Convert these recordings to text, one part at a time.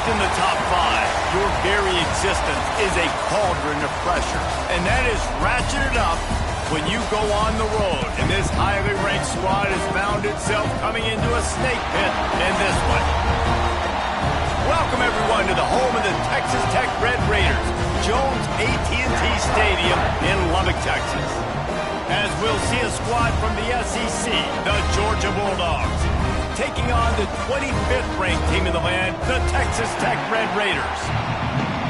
Ranked in the top 5, your very existence is a cauldron of pressure. And that is ratcheted up when you go on the road. And this highly ranked squad has found itself coming into a snake pit in this one. Welcome, everyone, to the home of the Texas Tech Red Raiders, Jones AT&T Stadium in Lubbock, Texas. As we'll see a squad from the SEC, the Georgia Bulldogs, taking on the 25th ranked team in the land, the Texas Tech Red Raiders.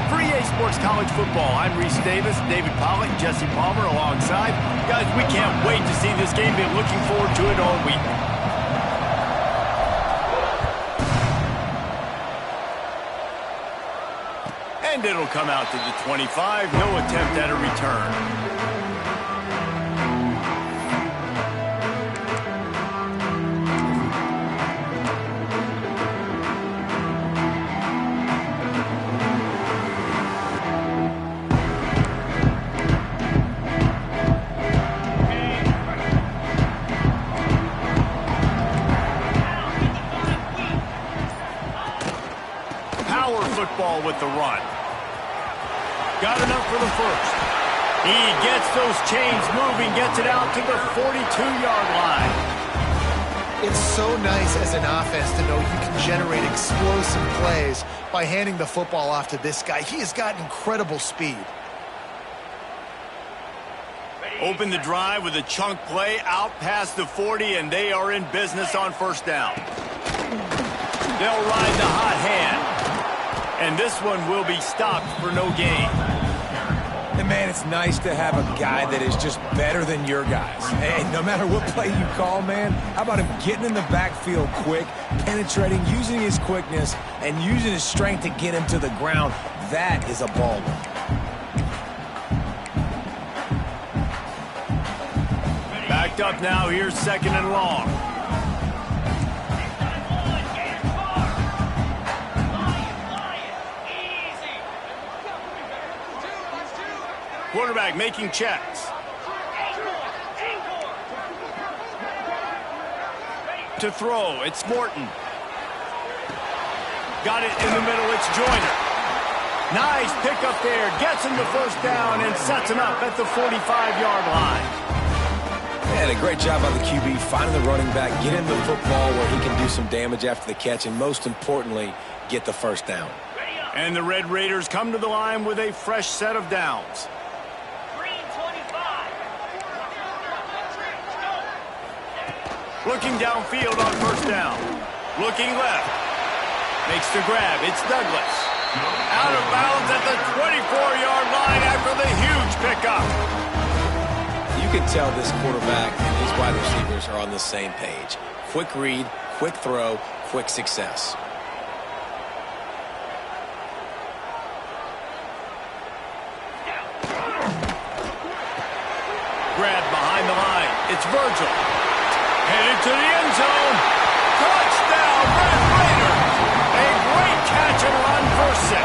For EA Sports College Football, I'm Reese Davis, David Pollack, Jesse Palmer alongside. Guys, we can't wait to see this game. Been looking forward to it all week. And it'll come out to the 25. No attempt at a return. Football with the run. Got enough for the first. He gets those chains moving, gets it out to the 42-yard line. It's so nice as an offense to know you can generate explosive plays by handing the football off to this guy. He has got incredible speed. Open the drive with a chunk play out past the 40, and they are in business on first down. They'll ride the hot hand. And this one will be stopped for no gain. And, man, it's nice to have a guy that is just better than your guys. Hey, no matter what play you call, man, how about him getting in the backfield quick, penetrating, using his quickness, and using his strength to get him to the ground? That is a baller. Backed up now. Here's second and long. Quarterback making checks. To throw, it's Morton. Got it in the middle, it's Joyner. Nice pickup there, gets him to first down and sets him up at the 45-yard line. And a great job by the QB finding the running back, get him the football where he can do some damage after the catch, and most importantly, get the first down. And the Red Raiders come to the line with a fresh set of downs. Looking downfield on first down. Looking left. Makes the grab. It's Douglas. Out of bounds at the 24-yard line after the huge pickup. You can tell this quarterback and his wide receivers are on the same page. Quick read, quick throw, quick success. Grab behind the line. It's Virgil. Headed to the end zone. Touchdown, Red Raiders. A great catch and run for 6.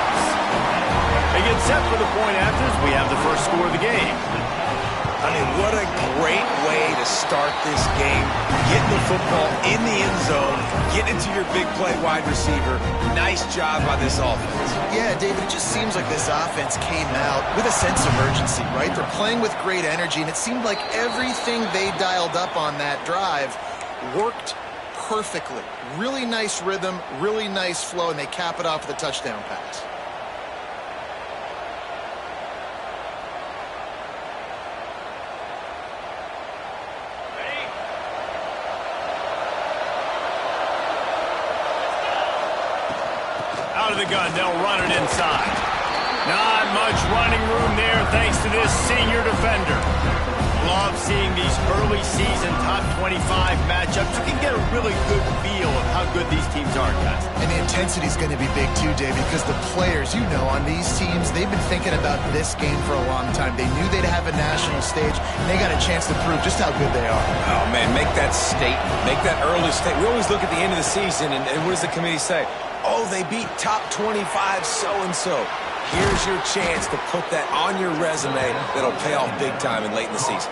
They get set for the point after. We have the first score of the game. I mean, what a great way to start this game. Getting the football in the end zone, getting into your big play wide receiver. Nice job by this offense. Yeah, David, it just seems like this offense came out with a sense of urgency, right? They're playing with great energy, and it seemed like everything they dialed up on that drive worked perfectly. Really nice rhythm, really nice flow, and they cap it off with a touchdown pass. Out of the gun, they'll run it inside. Not much running room there thanks to this senior defender. Love seeing these early season top 25 matchups. You can get a really good feel of how good these teams are, guys. And the intensity is going to be big too, David, because the players, you know, on these teams, they've been thinking about this game for a long time. They knew they'd have a national stage, and they got a chance to prove just how good they are. Oh, man, make that statement. Make that early statement. We always look at the end of the season, and what does the committee say? Oh, they beat top 25 so-and-so. Here's your chance to put that on your resume that'll pay off big time and late in the season.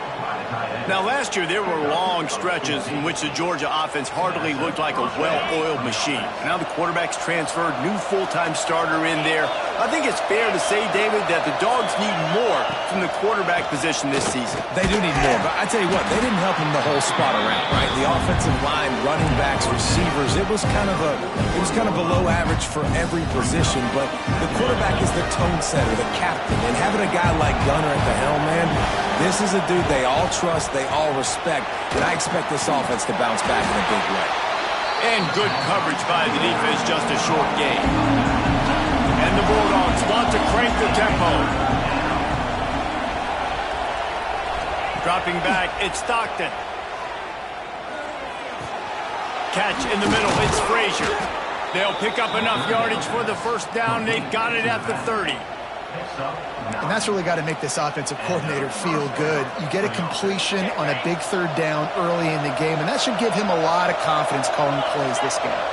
Now, last year, there were long stretches in which the Georgia offense hardly looked like a well-oiled machine. Now the quarterback's transferred, new full-time starter in there. I think it's fair to say, David, that the Dogs need more from the quarterback position this season. They do need more, but I tell you what, they didn't help him the whole spot around, right? The offensive line, running backs, receivers, it was kind of below average for every position, but the quarterback is the tone setter, the captain, and having a guy like Gunner at the helm, man, this is a dude they all trust, they all respect, and I expect this offense to bounce back in a big way. And good coverage by the defense, just a short gain. And the Bulldogs want to crank the tempo. Dropping back, it's Stockton. Catch in the middle, it's Frazier. They'll pick up enough yardage for the first down. They've got it at the 30. And that's really got to make this offensive coordinator feel good. You get a completion on a big third down early in the game, and that should give him a lot of confidence calling plays this game.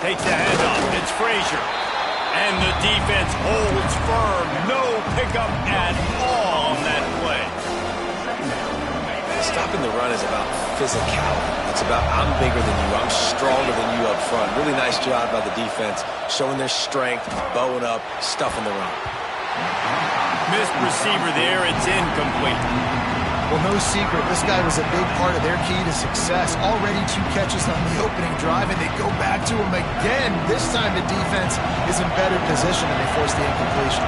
Takes the handoff. It's Frazier. And the defense holds firm. No pickup at all on that play. Stopping the run is about physicality. It's about I'm bigger than you, I'm stronger than you up front. Really nice job by the defense, showing their strength, bowing up, stuffing the run. Missed receiver there, it's incomplete. Well, no secret, this guy was a big part of their key to success. Already 2 catches on the opening drive, and they go back to him again. This time the defense is in better position, and they force the incompletion.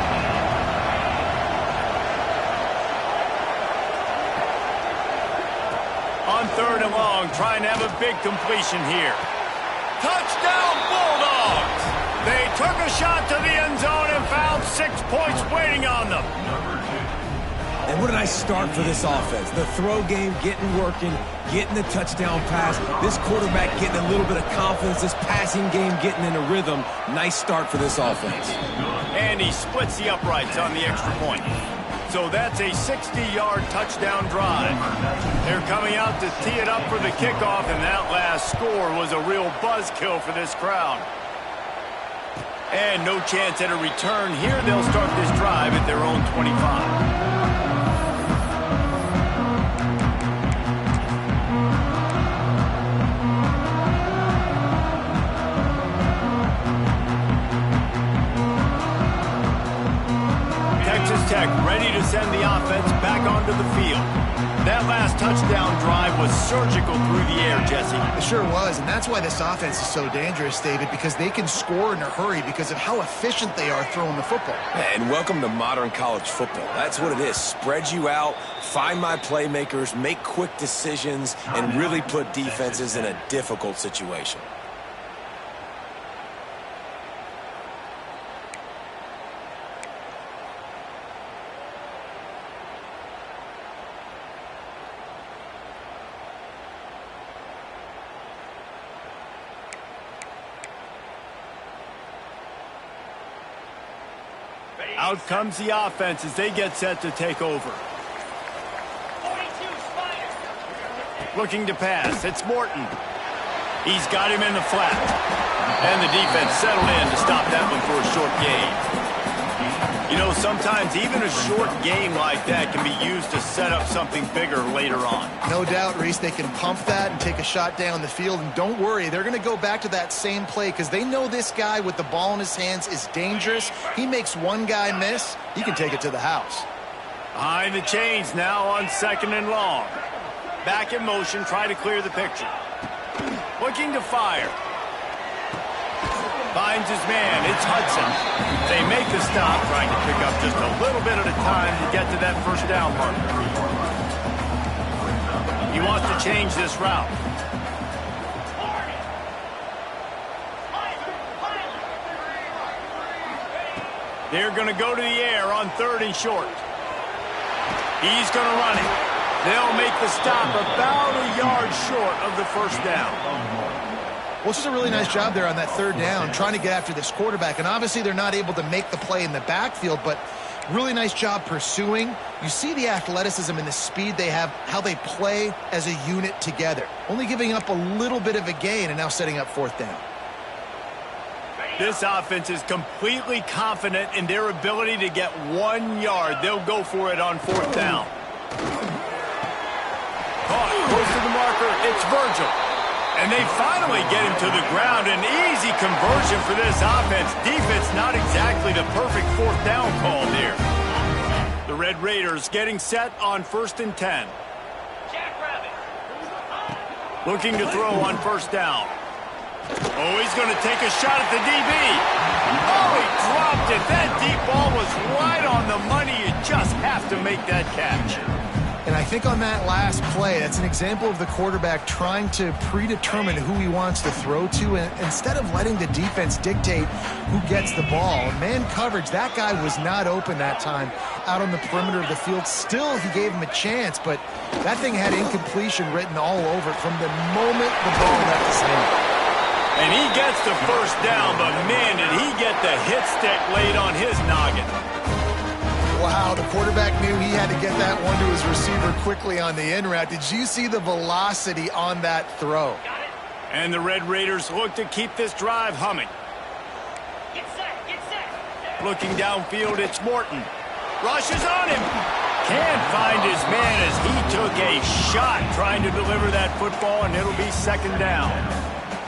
On 3rd and long, trying to have a big completion here. Touchdown, Bulldogs! They took a shot to the end zone and found 6 points waiting on them. And what a nice start for this offense. The throw game getting working, getting the touchdown pass. This quarterback getting a little bit of confidence. This passing game getting in a rhythm. Nice start for this offense. And he splits the uprights on the extra point. So that's a 60-yard touchdown drive. They're coming out to tee it up for the kickoff, and that last score was a real buzzkill for this crowd. And no chance at a return here. They'll start this drive at their own 25. Tech ready to send the offense back onto the field. That last touchdown drive was surgical through the air, Jesse. It sure was, and that's why this offense is so dangerous, David, because they can score in a hurry because of how efficient they are throwing the football. And welcome to modern college football. That's what it is. Spread you out, find my playmakers, make quick decisions, and really put defenses in a difficult situation. Out comes the offense as they get set to take over. Looking to pass. It's Morton. He's got him in the flat. And the defense settled in to stop that one for a short gain. You know, sometimes even a short game like that can be used to set up something bigger later on. No doubt, Reese, they can pump that and take a shot down the field. And don't worry, they're going to go back to that same play because they know this guy with the ball in his hands is dangerous. He makes one guy miss, he can take it to the house. Behind the chains now on 2nd and long. Back in motion, try to clear the picture. Looking to fire. Finds his man. It's Hudson. They make the stop, trying to pick up just a little bit at a time to get to that first down marker. He wants to change this route. They're going to go to the air on 3rd and short. He's going to run it. They'll make the stop about a yard short of the first down. Well, it's just a really nice job there on that 3rd down, trying to get after this quarterback. And obviously they're not able to make the play in the backfield, but really nice job pursuing. You see the athleticism and the speed they have, how they play as a unit together. Only giving up a little bit of a gain and now setting up 4th down. This offense is completely confident in their ability to get 1 yard. They'll go for it on 4th down. Caught close to the marker. It's Virgil. And they finally get him to the ground. An easy conversion for this offense. Defense not exactly the perfect 4th down call there. The Red Raiders getting set on 1st and 10. Looking to throw on 1st down. Oh, he's going to take a shot at the DB. Oh, he dropped it. That deep ball was right on the money. You just have to make that catch. And I think on that last play, that's an example of the quarterback trying to predetermine who he wants to throw to, and instead of letting the defense dictate who gets the ball. Man coverage, that guy was not open that time out on the perimeter of the field. Still, he gave him a chance, but that thing had incompletion written all over it from the moment the ball left his hand. And he gets the 1st down, but man, did he get the hit stick laid on his noggin. Wow, the quarterback knew he had to get that one to his receiver quickly on the in route. Did you see the velocity on that throw? And the Red Raiders look to keep this drive humming. Get set. Looking downfield, it's Morton. Rushes on him. Can't find his man as he took a shot trying to deliver that football, and it'll be 2nd down.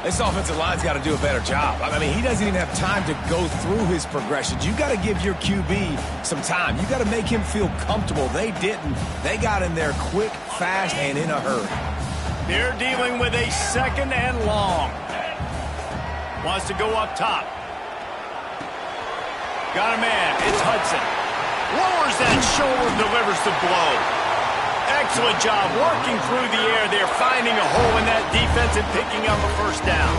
This offensive line's got to do a better job. I mean, he doesn't even have time to go through his progressions. You got to give your QB some time. You got to make him feel comfortable. They didn't. They got in there quick, fast, and in a hurry. They're dealing with a 2nd and long. Wants to go up top. Got a man. It's Hudson. Lowers that shoulder, delivers the blow. Excellent job working through the air. They're finding a hole in that defense and picking up a 1st down.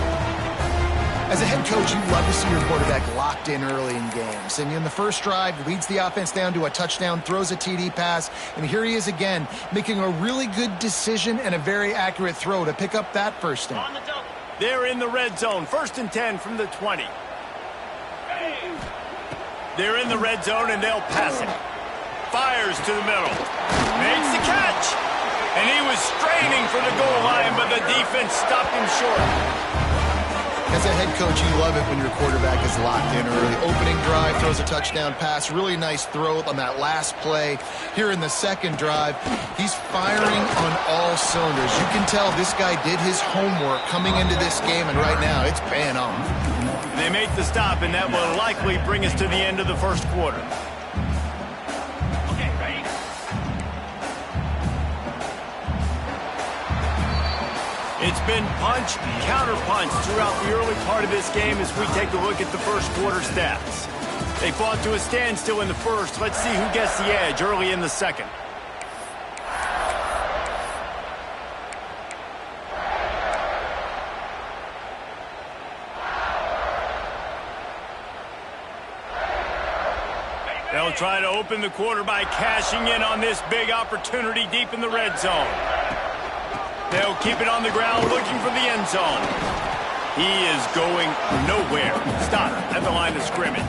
As a head coach, you love to see your quarterback locked in early in games. And in the first drive, leads the offense down to a touchdown, throws a TD pass, and here he is again, making a really good decision and a very accurate throw to pick up that 1st down. They're in the red zone. 1st and 10 from the 20. They're in the red zone, and they'll pass it. Fires to the middle. Makes the catch. And he was straining for the goal line, but the defense stopped him short. As a head coach, you love it when your quarterback is locked in early. Opening drive, throws a touchdown pass. Really nice throw on that last play. Here in the 2nd drive, he's firing on all cylinders. You can tell this guy did his homework coming into this game, and right now it's paying off. They make the stop, and that will likely bring us to the end of the 1st quarter. It's been punch, counter-punch throughout the early part of this game as we take a look at the 1st quarter stats. They fought to a standstill in the 1st. Let's see who gets the edge early in the 2nd. They'll try to open the quarter by cashing in on this big opportunity deep in the red zone. They'll keep it on the ground looking for the end zone. He is going nowhere. Stop at the line of scrimmage.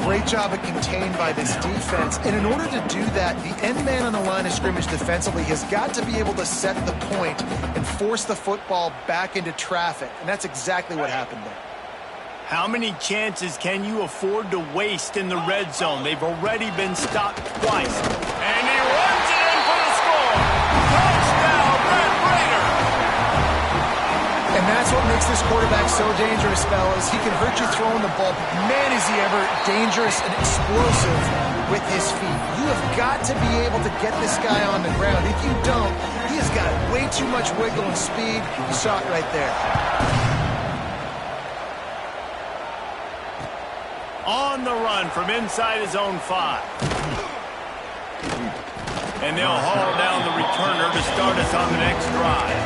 Great job of contained by this defense. And in order to do that, the end man on the line of scrimmage defensively has got to be able to set the point and force the football back into traffic. And that's exactly what happened there. How many chances can you afford to waste in the red zone? They've already been stopped twice. And he runs it in for the score. Touchdown, Red Raider. And that's what makes this quarterback so dangerous, fellas. He can hurt you throwing the ball, but man, is he ever dangerous and explosive with his feet. You have got to be able to get this guy on the ground. If you don't, he has got way too much wiggle and speed. You saw it right there. On the run from inside his own 5. And they'll haul down the returner to start us on the next drive.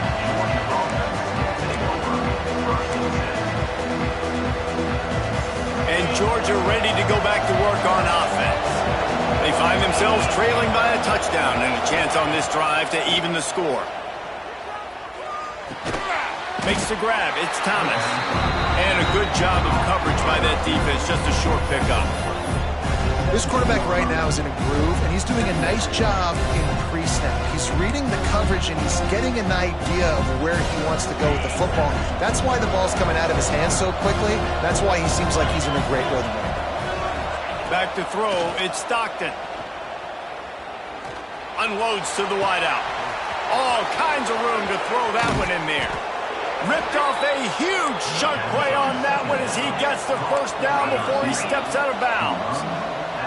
And Georgia ready to go back to work on offense. They find themselves trailing by a touchdown and a chance on this drive to even the score. Makes the grab. It's Thomas. And a good job of coverage by that defense. Just a short pickup. This quarterback right now is in a groove, and he's doing a nice job in pre-snap. He's reading the coverage, and he's getting an idea of where he wants to go with the football. That's why the ball's coming out of his hands so quickly. That's why he seems like he's in a great rhythm right now. Back to throw, it's Stockton. Unloads to the wideout. All kinds of room to throw that one in there. Ripped off a huge chunk play on that one as he gets the first down before he steps out of bounds.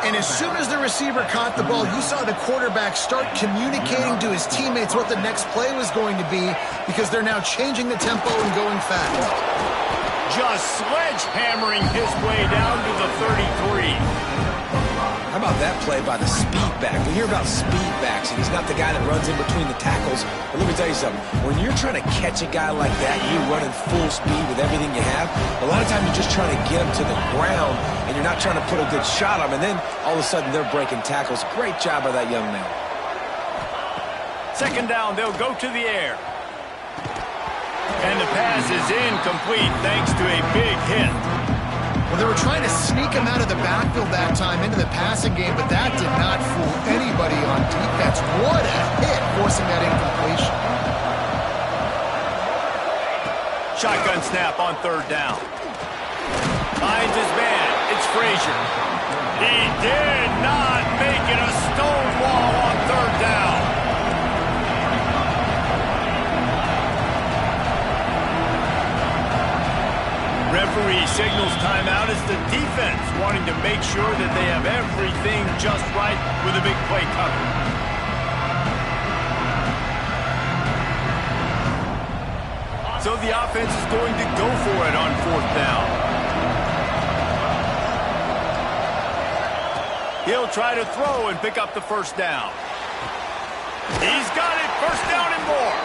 And as soon as the receiver caught the ball, you saw the quarterback start communicating to his teammates what the next play was going to be, because they're now changing the tempo and going fast. Just sledgehammering his way down to the 33. How about that play by the speed back? We hear about speed backs, and he's not the guy that runs in between the tackles. But let me tell you something. When you're trying to catch a guy like that, you're running full speed with everything you have. A lot of times you're just trying to get him to the ground, and you're not trying to put a good shot on him. And then all of a sudden they're breaking tackles. Great job by that young man. Second down, they'll go to the air. And the pass is incomplete thanks to a big hit. Well, they were trying to sneak him out of the backfield that time into the passing game, but that did not fool anybody on defense. What a hit, forcing that incompletion. Shotgun snap on third down. Finds his man. It's Frazier. He did not make it a stone wall on third down. Referee signals timeout as the defense wanting to make sure that they have everything just right with a big play coming. So the offense is going to go for it on fourth down. He'll try to throw and pick up the first down. He's got it, first down and more.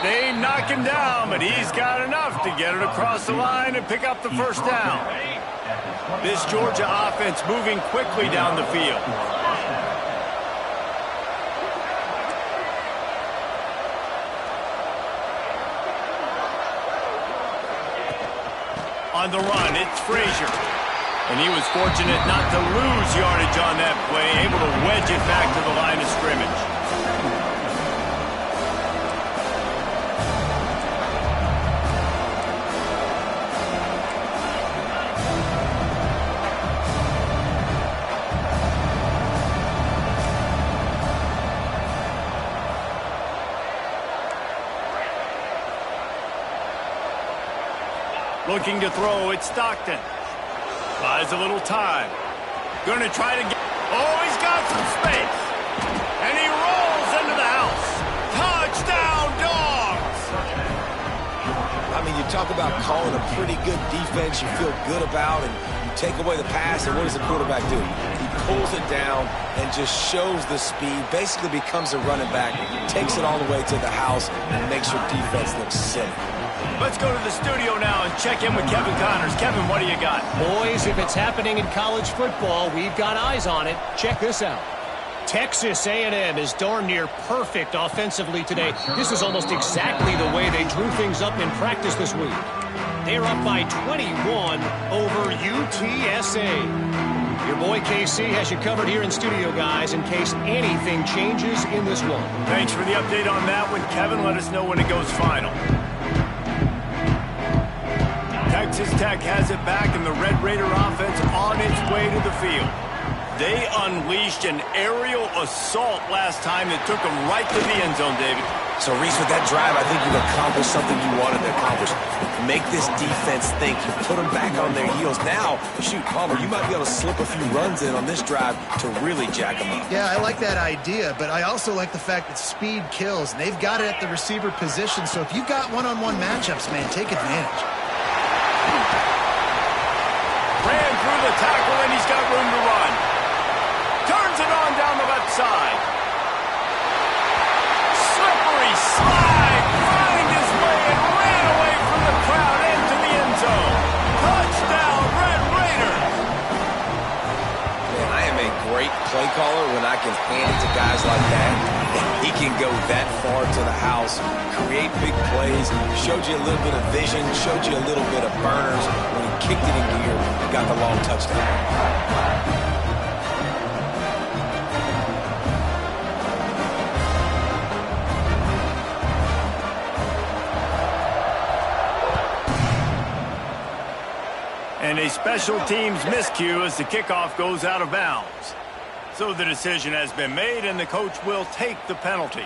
They knock him down, but he's got enough to get it across the line and pick up the first down. This Georgia offense moving quickly down the field. On the run, it's Frazier. And he was fortunate not to lose yardage on that play, able to wedge it back to the line of scrimmage. Looking to throw, it's Stockton. Buys a little time. Going to try to get... Oh, he's got some space. And he rolls into the house. Touchdown, Dogs! I mean, you talk about calling a pretty good defense you feel good about, and you take away the pass, and what does the quarterback do? He pulls it down and just shows the speed, basically becomes a running back, takes it all the way to the house, and makes your defense look silly. Let's go to the studio now and check in with Kevin Connors. Kevin, what do you got? Boys, if it's happening in college football, we've got eyes on it. Check this out. Texas A&M is darn near perfect offensively today. This is almost exactly the way they drew things up in practice this week. They're up by 21 over UTSA. Your boy KC has you covered here in studio, guys, in case anything changes in this one. Thanks for the update on that one, Kevin. Let us know when it goes final. Texas Tech has it back, and the Red Raider offense on its way to the field. They unleashed an aerial assault last time that took them right to the end zone, David. So, Reese, with that drive, I think you've accomplished something you wanted to accomplish. Make this defense think. You put them back on their heels. Now, shoot, Palmer, you might be able to slip a few runs in on this drive to really jack them up. Yeah, I like that idea, but I also like the fact that speed kills. And they've got it at the receiver position, so if you've got one-on-one matchups, man, take advantage. Ran through the tackle, and he's got room to run. Turns it on down the left side. Slippery slide, find his way, and ran away from the crowd into the end zone. Touchdown, Red Raiders! Man, I am a great play caller when I can hand it to guys like that. He can go that far to the house, create big plays, showed you a little bit of vision, showed you a little bit of burners. When he kicked it in gear, he got the long touchdown. and a special teams miscue as the kickoff goes out of bounds. So the decision has been made, and the coach will take the penalty.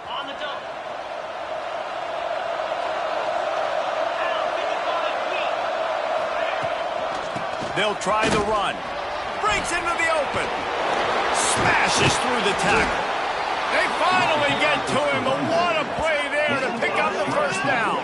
On the double. They'll try the run. Breaks into the open. Smashes through the tackle. They finally get to him, but what a play there to pick up the first down.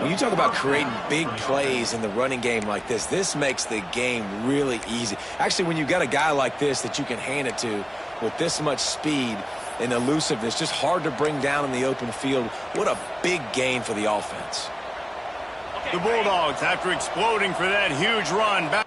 When you talk about creating big plays in the running game like this makes the game really easy. Actually, when you've got a guy like this that you can hand it to with this much speed and elusiveness, just hard to bring down in the open field, what a big gain for the offense. The Bulldogs, after exploding for that huge run, back.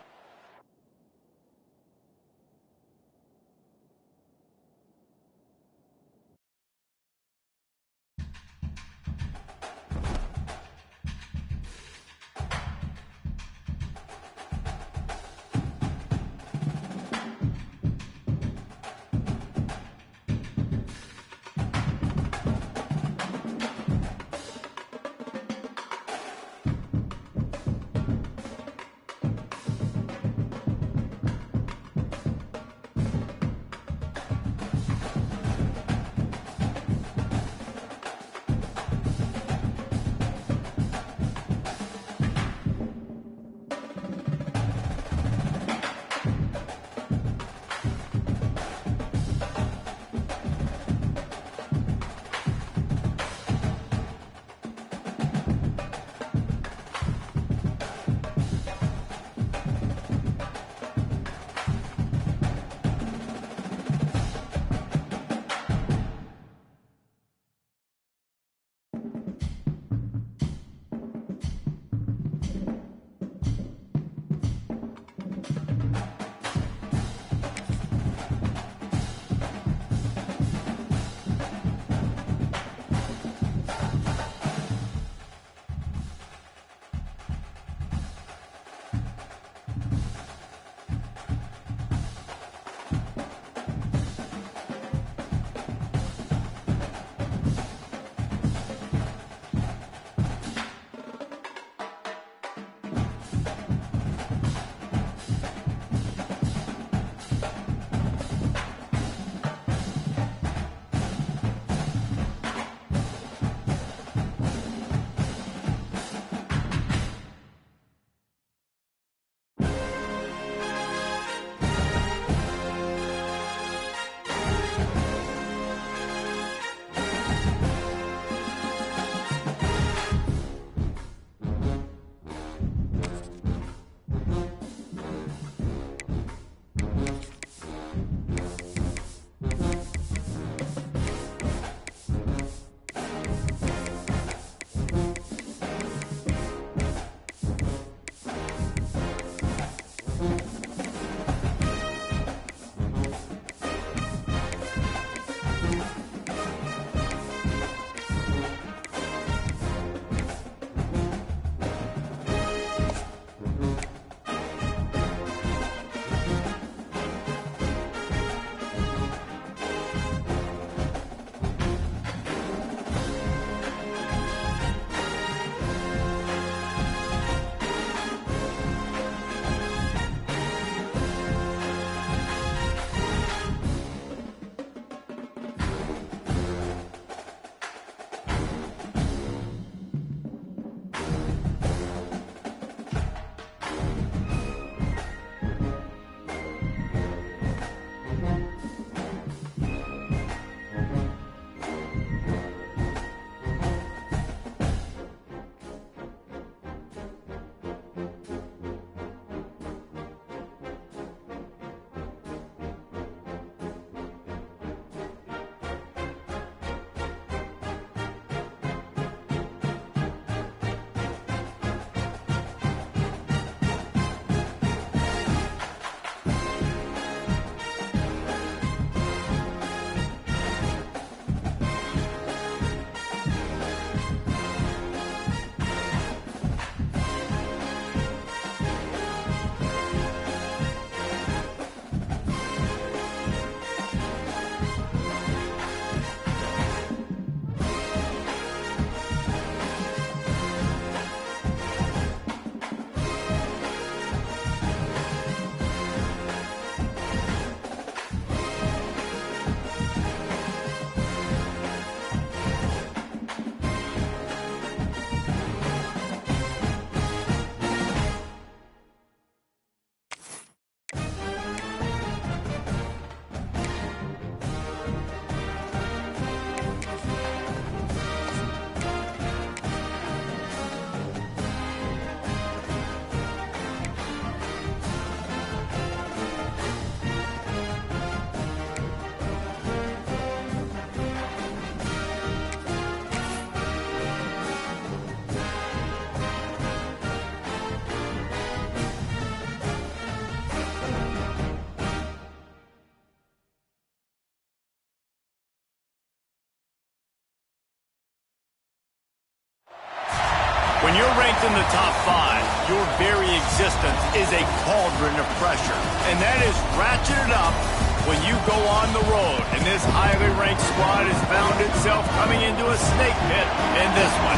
When you're ranked in the top 5, your very existence is a cauldron of pressure. And that is ratcheted up when you go on the road. And this highly ranked squad has found itself coming into a snake pit in this one.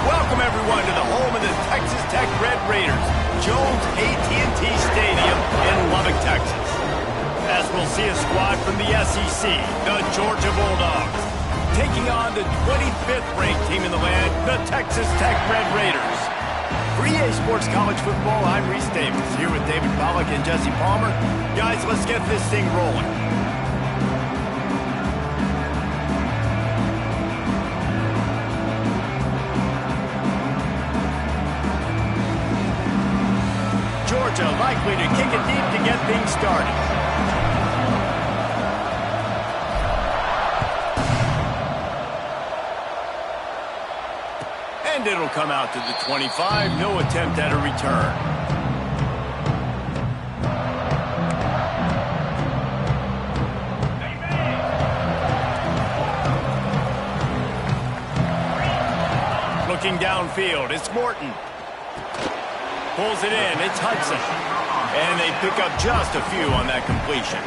Welcome, everyone, to the home of the Texas Tech Red Raiders, Jones AT&T Stadium in Lubbock, Texas. As we'll see a squad from the SEC, the Georgia Bulldogs, taking on the 25th ranked team in the land, the Texas Tech Red Raiders. For EA Sports College Football, I'm Reese Davis, here with David Pollack and Jesse Palmer. Guys, let's get this thing rolling. Georgia likely to kick it deep to get things started. And it'll come out to the 25. No attempt at a return. Looking downfield, it's Morton. Pulls it in, it's Hudson. And they pick up just a few on that completion.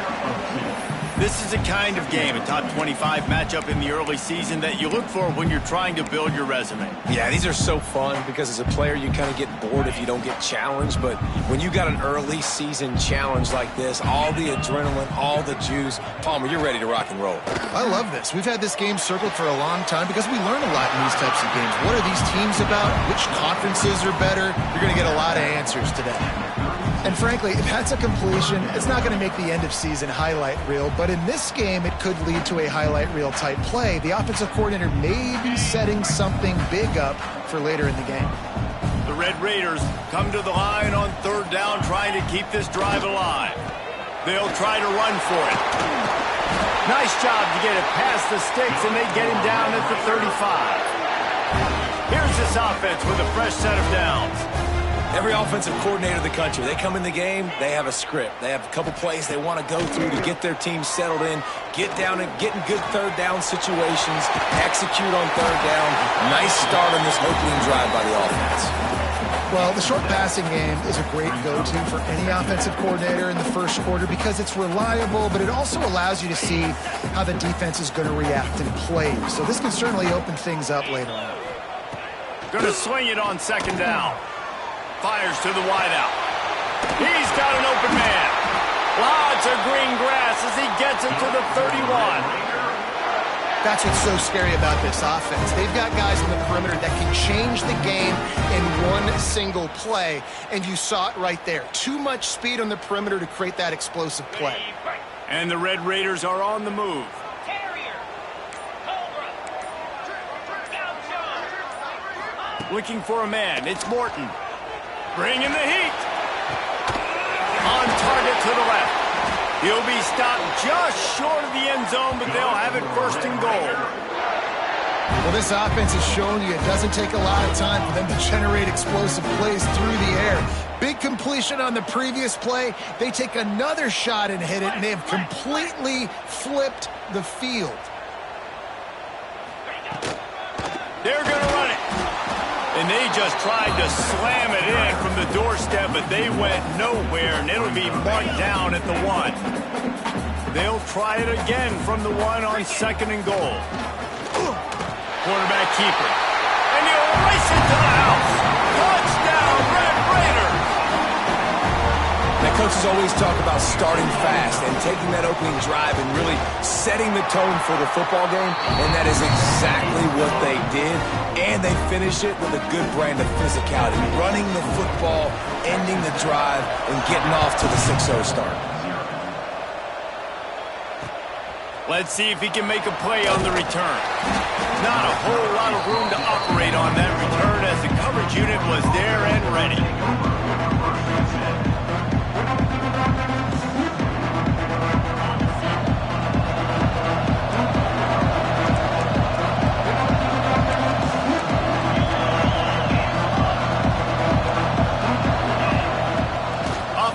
This is a kind of game, a top 25 matchup in the early season that you look for when you're trying to build your resume. Yeah, these are so fun because as a player, you kind of get bored if you don't get challenged. But when you got an early season challenge like this, all the adrenaline, all the juice, Palmer, you're ready to rock and roll. I love this. We've had this game circled for a long time because we learn a lot in these types of games. What are these teams about? Which conferences are better? You're going to get a lot of answers today. And frankly, if that's a completion, it's not going to make the end of season highlight reel. But in this game, it could lead to a highlight reel type play. The offensive coordinator may be setting something big up for later in the game. The Red Raiders come to the line on third down, trying to keep this drive alive. They'll try to run for it. Nice job to get it past the sticks, and they get him down at the 35. Here's this offense with a fresh set of downs. Every offensive coordinator in the country, they come in the game, they have a script. They have a couple plays they want to go through to get their team settled in, get down and get in good third down situations, execute on third down. Nice start on this opening drive by the offense. Well, the short passing game is a great go-to for any offensive coordinator in the first quarter because it's reliable, but it also allows you to see how the defense is going to react and play. So this can certainly open things up later on. Going to swing it on second down. Fires to the wideout. He's got an open man. Lots of green grass as he gets it to the 31. That's what's so scary about this offense. They've got guys on the perimeter that can change the game in one single play, and you saw it right there. Too much speed on the perimeter to create that explosive play. And the Red Raiders are on the move. Looking for a man. It's Morton. Bringing the heat. On target to the left. He'll be stopped just short of the end zone, but they'll have it first and goal. Well, this offense has shown you it doesn't take a lot of time for them to generate explosive plays through the air. Big completion on the previous play. They take another shot and hit it, and they have completely flipped the field. They're going to run it. And they just tried to slam it in from the doorstep, but they went nowhere, and it'll be marked down at the 1. They'll try it again from the 1 on second and goal. Quarterback keeper. And he'll race it to the house. Touchdown, Red Raiders! Now, coaches always talk about starting fast and taking that opening drive and really setting the tone for the football game, and that is exactly what they did. And they finish it with a good brand of physicality, running the football, ending the drive, and getting off to the 6-0 start. Let's see if he can make a play on the return. Not a whole lot of room to operate on that return as the coverage unit was there and ready.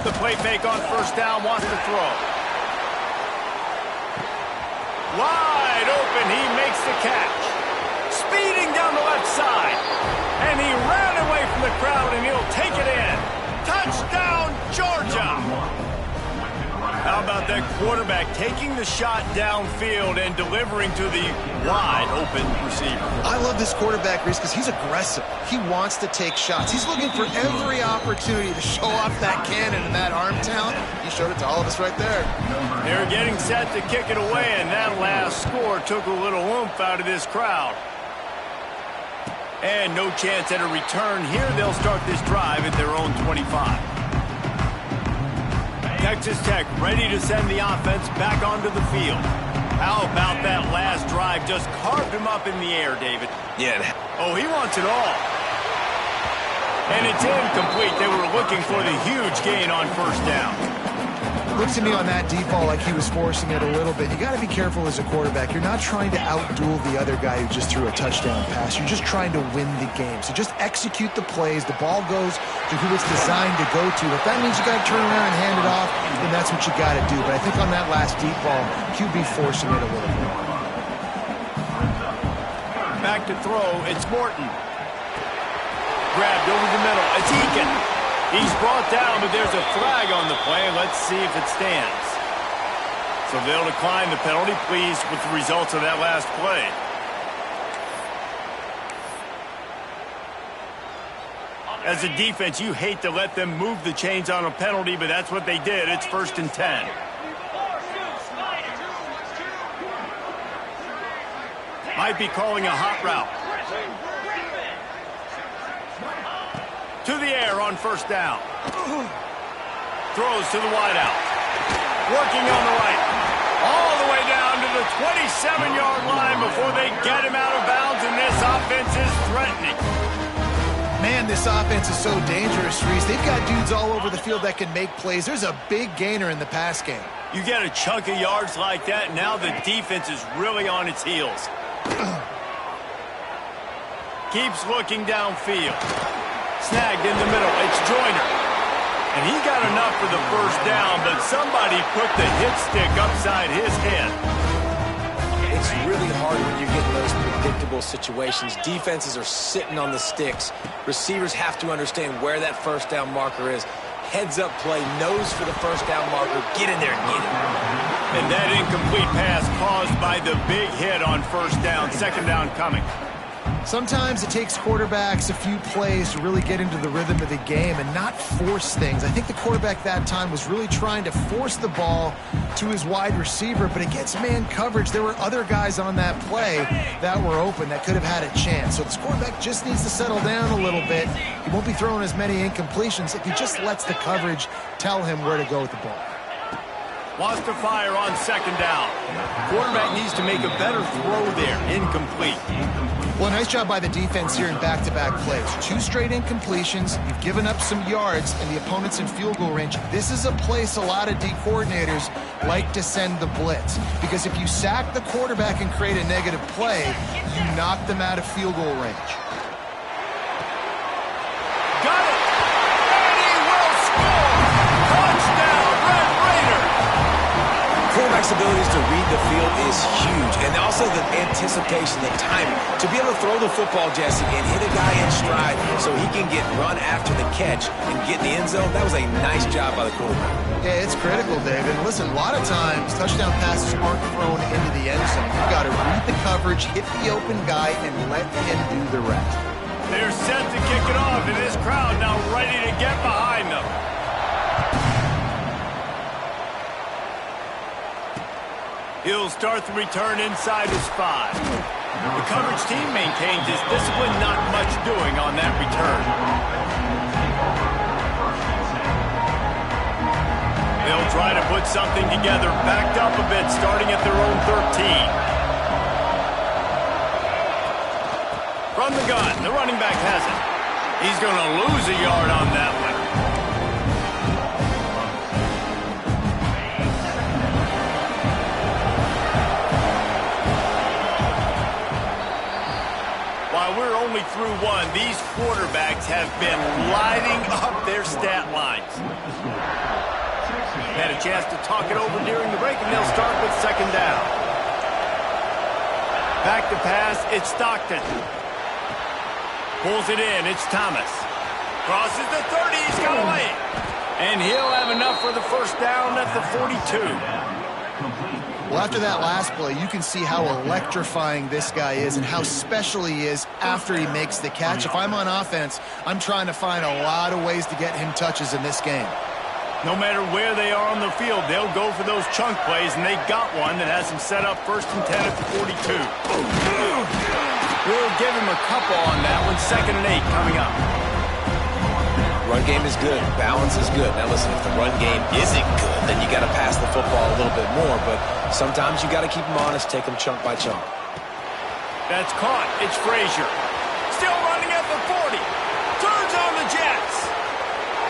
The play fake on first down, wants to throw. Wide open, he makes the catch. Speeding down the left left side. And he ran away from the crowd, and he'll take it in. Touchdown, Georgia! How about that quarterback taking the shot downfield and delivering to the wide-open receiver? I love this quarterback, Reese, because he's aggressive. He wants to take shots. He's looking for every opportunity to show off that cannon and that arm talent. He showed it to all of us right there. They're getting set to kick it away, and that last score took a little oomph out of this crowd. And no chance at a return here. They'll start this drive at their own 25. Texas Tech ready to send the offense back onto the field. How about that last drive? Just carved him up in the air, David. Yeah. Oh, he wants it all. And it's incomplete. They were looking for the huge gain on first down. Looks to me on that deep ball like he was forcing it a little bit. You got to be careful as a quarterback. You're not trying to outduel the other guy who just threw a touchdown pass. You're just trying to win the game. So just execute the plays. The ball goes to who it's designed to go to. If that means you got to turn around and hand it off, then that's what you got to do. But I think on that last deep ball, QB forcing it a little bit. Back to throw. It's Morton. Grabbed over the middle. It's Eakin. He's brought down, but there's a flag on the play. Let's see if it stands. So they'll decline the penalty. Pleased with the results of that last play. As a defense, you hate to let them move the chains on a penalty, but that's what they did. It's 1st and 10. Might be calling a hot route. To the air on first down. Throws to the wideout. Working on the right. All the way down to the 27-yard line before they get him out of bounds, and this offense is threatening. Man, this offense is so dangerous, Reese. They've got dudes all over the field that can make plays. There's a big gainer in the pass game. You get a chunk of yards like that, now the defense is really on its heels. Keeps looking downfield. Snagged in the middle. It's Joyner. And he got enough for the first down, but somebody put the hit stick upside his head. It's really hard when you get in those predictable situations. Defenses are sitting on the sticks. Receivers have to understand where that first down marker is. Heads up play, nose for the first down marker. Get in there and get it. And that incomplete pass caused by the big hit on first down. Second down coming. Sometimes it takes quarterbacks a few plays to really get into the rhythm of the game and not force things. I think the quarterback that time was really trying to force the ball to his wide receiver, but against man coverage, there were other guys on that play that were open that could have had a chance. So this quarterback just needs to settle down a little bit. He won't be throwing as many incompletions if he just lets the coverage tell him where to go with the ball. Wants to fire on second down. Quarterback needs to make a better throw there. Incomplete. Well, nice job by the defense here in back-to-back plays. 2 straight incompletions. You've given up some yards, and the opponent's in field goal range. This is a place a lot of D coordinators like to send the blitz. Because if you sack the quarterback and create a negative play, you knock them out of field goal range. Got it! And he will score! Touchdown, Red Raider! Quarterback's abilities to read the field is huge, and also the anticipation, the timing. To be able to throw the football, Jesse, and hit a guy in stride so he can get run after the catch and get in the end zone, that was a nice job by the quarterback. Yeah, it's critical, David. Listen, a lot of times, touchdown passes aren't thrown into the end zone. You've got to read the coverage, hit the open guy, and let him do the rest. They're set to kick it off, and this crowd now ready to get behind them. He'll start the return inside his 5. The coverage team maintains his discipline, not much doing on that return. They'll try to put something together, backed up a bit, starting at their own 13. From the gun, the running back has it. He's going to lose a yard on that one. We're only through 1. These quarterbacks have been lighting up their stat lines. Had a chance to talk it over during the break, and they'll start with second down. Back to pass, it's Stockton. Pulls it in. It's Thomas. Crosses the 30. He's got a lane. And he'll have enough for the first down at the 42. Well, after that last play, you can see how electrifying this guy is and how special he is after he makes the catch. If I'm on offense, I'm trying to find a lot of ways to get him touches in this game. No matter where they are on the field, they'll go for those chunk plays, and they got one that has them set up 1st and 10 at the 42. We'll give him a couple on that one. 2nd and 8 coming up. Run game is good. Balance is good. Now listen, if the run game isn't good, then you got to pass the football a little bit more. But sometimes you got to keep them honest, take them chunk by chunk. That's caught. It's Frazier. Still running at the 40. Turns on the Jets.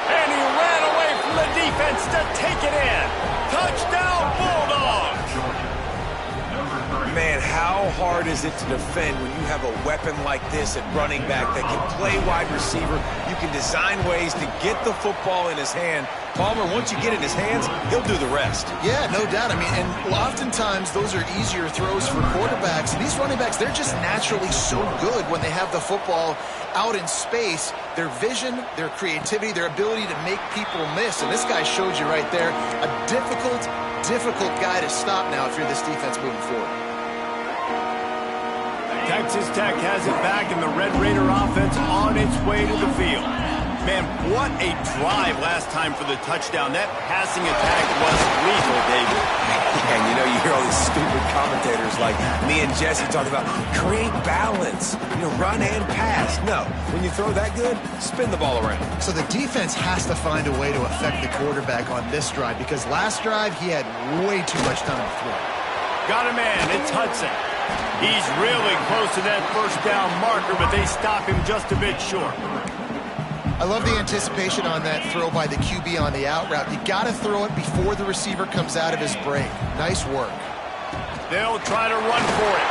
And he ran away from the defense to take it in. Touchdown, Bulldogs. Man, how hard is it to defend when you have a weapon like this at running back that can play wide receiver? You can design ways to get the football in his hand. Palmer, once you get it in his hands, he'll do the rest. Yeah, no doubt. I mean, and oftentimes those are easier throws for quarterbacks. And these running backs, they're just naturally so good when they have the football out in space. Their vision, their creativity, their ability to make people miss. And this guy showed you right there, a difficult guy to stop now if you're this defense moving forward. Texas Tech has it back, and the Red Raider offense on its way to the field. Man, what a drive last time for the touchdown. That passing attack was lethal, David. And you know, you hear all these stupid commentators like me and Jesse talking about create balance, run and pass. No, when you throw that good, spin the ball around. So the defense has to find a way to affect the quarterback on this drive because last drive he had way too much time to throw. Got a man. It's Hudson. He's really close to that first down marker, but they stop him just a bit short. I love the anticipation on that throw by the QB on the out route. You got to throw it before the receiver comes out of his break. Nice work. They'll try to run for it.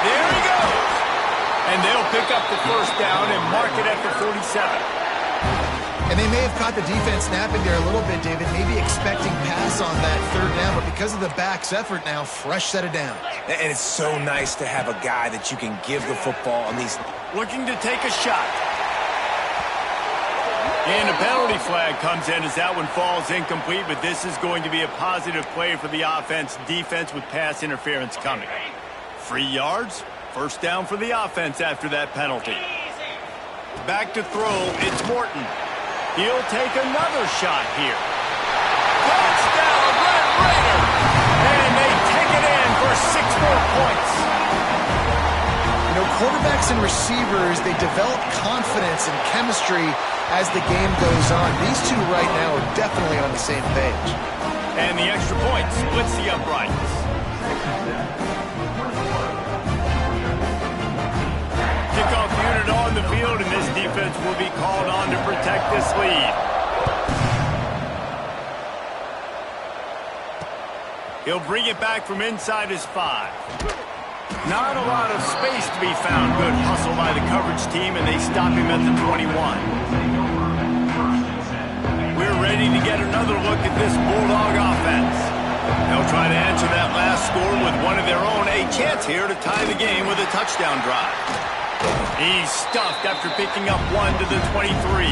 There he goes. And they'll pick up the first down and mark it at the 47. And they may have caught the defense snapping there a little bit, David, maybe expecting pass on that 3rd down, but because of the back's effort now, fresh set of downs. And it's so nice to have a guy that you can give the football on these. Looking to take a shot. And a penalty flag comes in as that one falls incomplete, but this is going to be a positive play for the offense. Defense with pass interference coming. 3 yards, first down for the offense after that penalty. Back to throw, it's Morton. He'll take another shot here. Touchdown, Red Raider! And they take it in for 6 more points. Quarterbacks and receivers, they develop confidence and chemistry as the game goes on. These two right now are definitely on the same page. And the extra point splits the uprights. Kickoff unit on the field, and this defense will be called on to protect this lead. He'll bring it back from inside his 5. Not a lot of space to be found. Good hustle by the coverage team, and they stop him at the 21. We're ready to get another look at this Bulldog offense. They'll try to answer that last score with one of their own. A chance here to tie the game with a touchdown drive. He's stuffed after picking up 1 to the 23.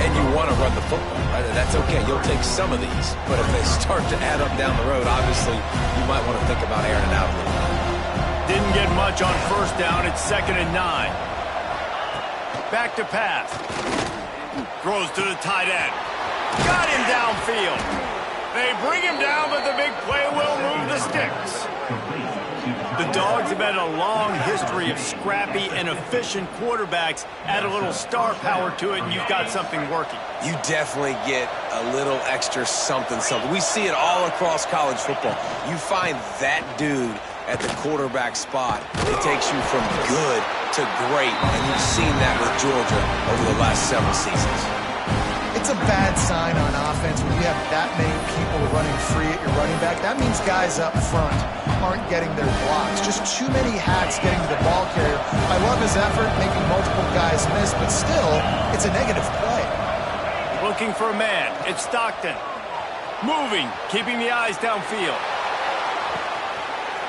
And you want to run the football, right? That's okay. You'll take some of these. But if they start to add up down the road, obviously, you might want to think about airing it out a little bit. Didn't get much on first down. It's 2nd and 9. Back to pass. Throws to the tight end. Got him downfield. They bring him down, but the big play will move the sticks. The Dogs have had a long history of scrappy and efficient quarterbacks. Add a little star power to it, and you've got something working. You definitely get a little extra something. We see it all across college football. You find that dude at the quarterback spot, it takes you from good to great, and you've seen that with Georgia over the last several seasons. It's a bad sign on offense when you have that many people running free at your running back. That means guys up front aren't getting their blocks. Just too many hats getting to the ball carrier. I love his effort, making multiple guys miss, but still, it's a negative play. Looking for a man. It's Stockton. Moving, keeping the eyes downfield.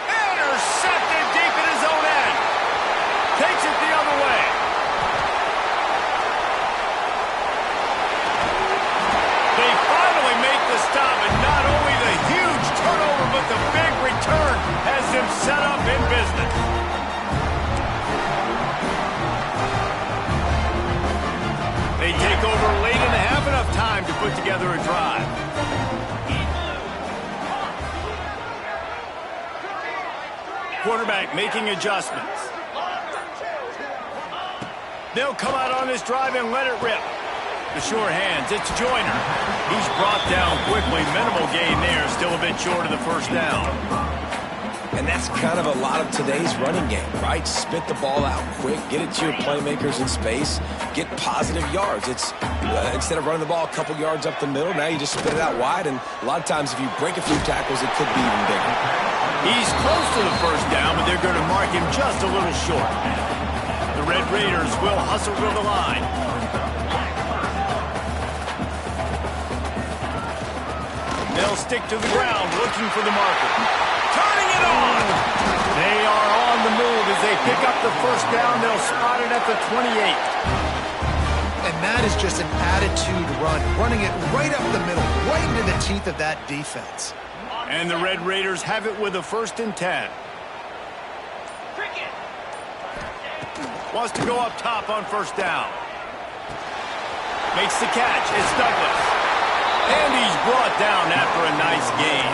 Intercepted deep in his own end. Takes it the other way. the big return has them set up in business. They take over late in the half, enough time to put together a drive. Quarterback making adjustments. They'll come out on this drive and let it rip. The sure hands, it's Joyner. He's brought down quickly. Minimal gain there, still a bit short of the first down. And that's kind of a lot of today's running game, right? Spit the ball out quick, get it to your playmakers in space, get positive yards. It's instead of running the ball a couple yards up the middle, now you just spit it out wide, and a lot of times if you break a few tackles, it could be even bigger. He's close to the first down, but they're going to mark him just a little short. The Red Raiders will hustle to the line. They'll stick to the ground, looking for the marker. Turning it on! They are on the move as they pick up the first down. They'll spot it at the 28. And that is just an attitude run, running it right up the middle, right into the teeth of that defense. And the Red Raiders have it with a 1st and 10. Wants to go up top on first down. Makes the catch. It's Douglas. And he's brought down after a nice gain.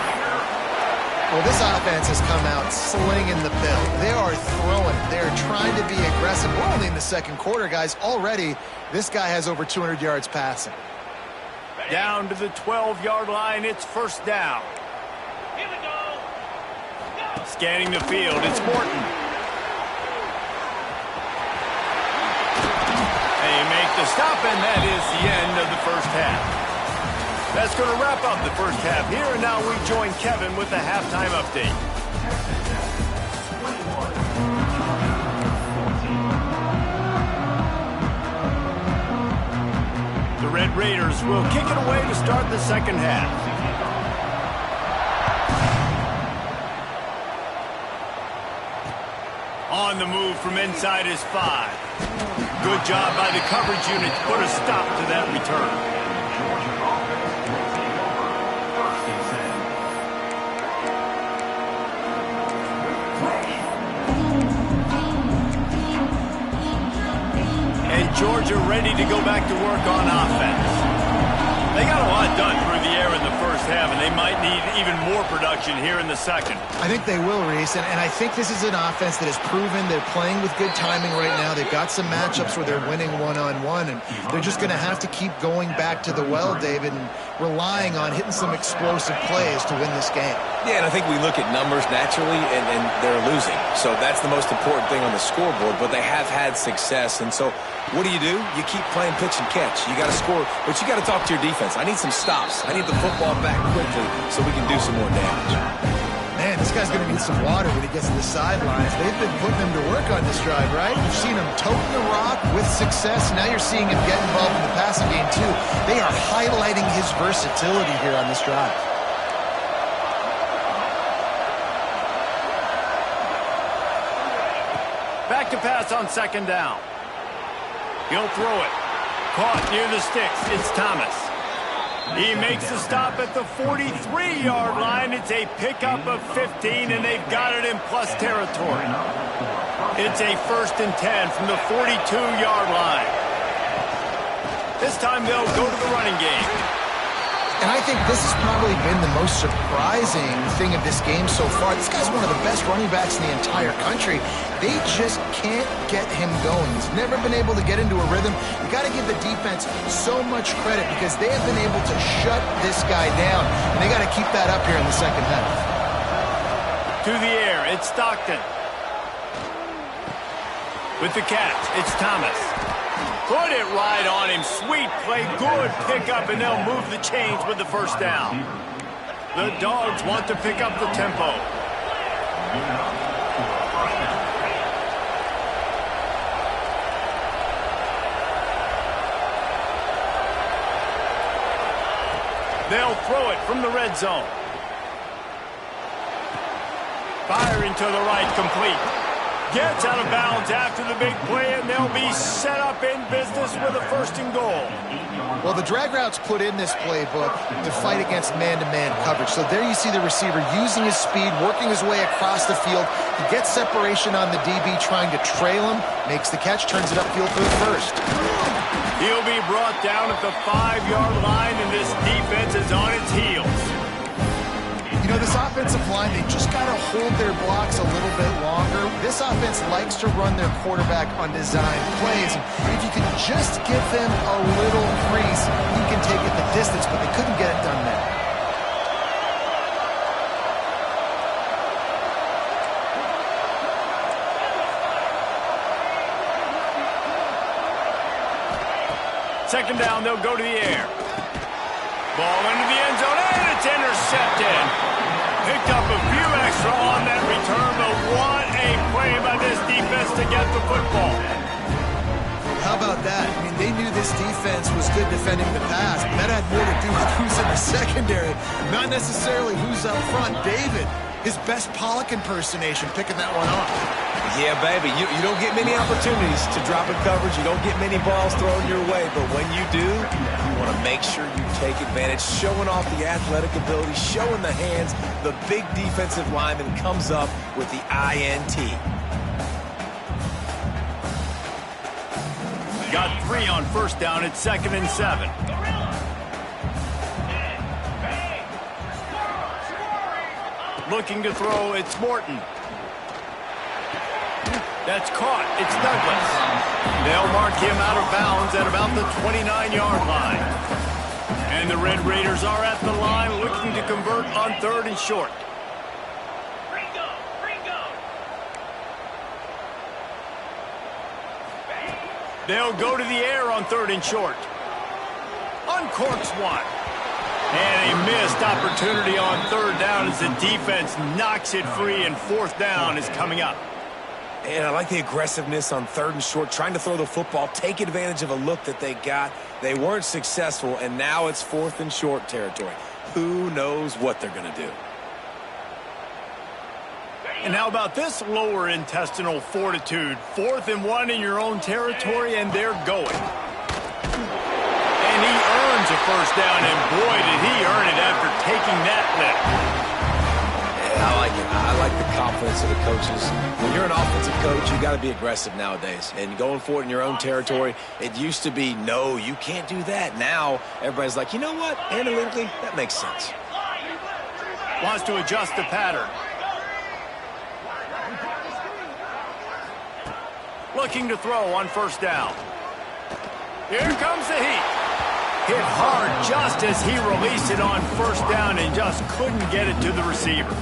Well, this offense has come out slinging the bill. They are throwing. They're trying to be aggressive. We're only in the second quarter, guys. Already, this guy has over 200 yards passing. Down to the 12-yard line. It's first down. Here we go. Scanning the field. It's Morton. They make the stop, and that is the end of the first half. That's going to wrap up the first half here, and now we join Kevin with the halftime update. The Red Raiders will kick it away to start the second half. On the move from inside his 5. Good job by the coverage unit to put a stop to that return. And Georgia ready to go back to work on offense. They got a lot done through the air in the first half, and they might need even more production here in the second. I think they will, Reese, and I think this is an offense that has proven they're playing with good timing right now. They've got some matchups where they're winning one-on-one, and they're just going to have to keep going back to the well, David, and relying on hitting some explosive plays to win this game. Yeah, and I think we look at numbers naturally, and they're losing. So that's the most important thing on the scoreboard, but they have had success. And so what do? You keep playing pitch and catch. You got to score, but you got to talk to your defense. I need some stops. I need the football back quickly so we can do some more damage. Man, this guy's going to need some water when he gets to the sidelines. They've been putting him to work on this drive, right? You've seen him toting the rock with success. Now you're seeing him get involved in the passing game, too. They are highlighting his versatility here on this drive. Back to pass on second down. He'll throw it. Caught near the sticks. It's Thomas. He makes the stop at the 43-yard line. It's a pickup of 15, and they've got it in plus territory. It's a 1st and 10 from the 42-yard line. This time they'll go to the running game. And I think this has probably been the most surprising thing of this game so far. This guy's one of the best running backs in the entire country. They just can't get him going. He's never been able to get into a rhythm. You got to give the defense so much credit because they have been able to shut this guy down. And they got to keep that up here in the second half. To the air, it's Stockton. With the catch, it's Thomas. Put it right on him. Sweet play. Good pickup, and they'll move the chains with the first down. The Dogs want to pick up the tempo. They'll throw it from the red zone. Firing to the right, complete. gets out of bounds after the big play, and they'll be set up in business with a 1st and goal. Well, the drag route's put in this playbook to fight against man-to-man coverage. So there you see the receiver using his speed, working his way across the field. He gets separation on the DB, trying to trail him, makes the catch, turns it upfield for the 1st. He'll be brought down at the 5-yard line, and this defense is on its heels. You know, this offensive line, they just got to hold their blocks a little bit longer. This offense likes to run their quarterback on design plays. If you can just give them a little crease, he can take it the distance, but they couldn't get it done there. Second down, they'll go to the air. Ball into the end zone, and it's intercepted. Picked up a few extra on that return, but what a play by this defense to get the football. How about that? I mean, they knew this defense was good defending the pass. That had more to do with who's in the secondary, not necessarily who's up front. David, his best Pollock impersonation, picking that one off. Yeah, baby, you don't get many opportunities to drop in coverage. You don't get many balls thrown your way, but when you do, you want to make sure you take advantage, showing off the athletic ability, showing the hands. The big defensive lineman comes up with the INT. Got 3 on 1st down. It's 2nd and 7. Looking to throw, it's Morton. That's caught. It's Douglas. They'll mark him out of bounds at about the 29-yard line. And the Red Raiders are at the line looking to convert on 3rd and short. They'll go to the air on 3rd and short. Uncorks one. And a missed opportunity on 3rd down as the defense knocks it free, and 4th down is coming up. And I like the aggressiveness on 3rd and short, trying to throw the football, take advantage of a look that they got. They weren't successful, and now it's 4th and short territory. Who knows what they're going to do? And how about this lower intestinal fortitude? 4th and 1 in your own territory, and they're going. And he earns a 1st down, and boy, did he earn it after taking that lift. I like it. I like the confidence of the coaches. When you're an offensive coach, you got to be aggressive nowadays. And going for it in your own territory, it used to be, no, you can't do that. Now, everybody's like, you know what? Analytically, that makes sense. Wants to adjust the pattern. Looking to throw on 1st down. Here comes the heat. Hit hard just as he released it on 1st down and just couldn't get it to the receiver.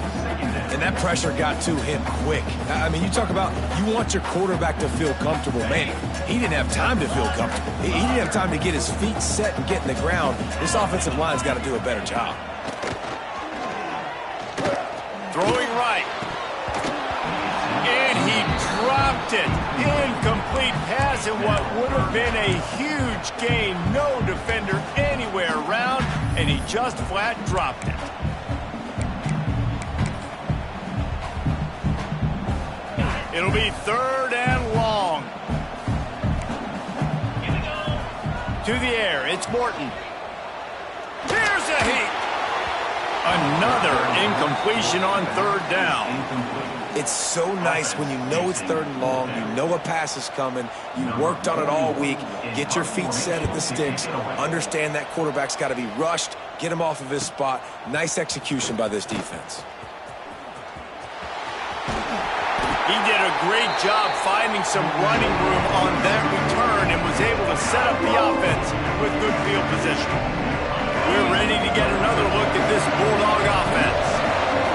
And that pressure got to him quick. I mean, you talk about you want your quarterback to feel comfortable. Man, he didn't have time to feel comfortable. He didn't have time to get his feet set and get in the ground. This offensive line's got to do a better job. Throwing right. And he dropped it. Incomplete pass, and what would have been a huge gain. No defender anywhere around, and he just flat dropped it. It'll be 3rd and long. To the air, it's Morton. Here's a heat. Another incompletion on 3rd down. It's so nice when you know it's 3rd and long, you know a pass is coming, you worked on it all week, get your feet set at the sticks, understand that quarterback's got to be rushed, get him off of his spot. Nice execution by this defense. He did a great job finding some running room on that return and was able to set up the offense with good field position. We're ready to get another look at this Bulldog offense.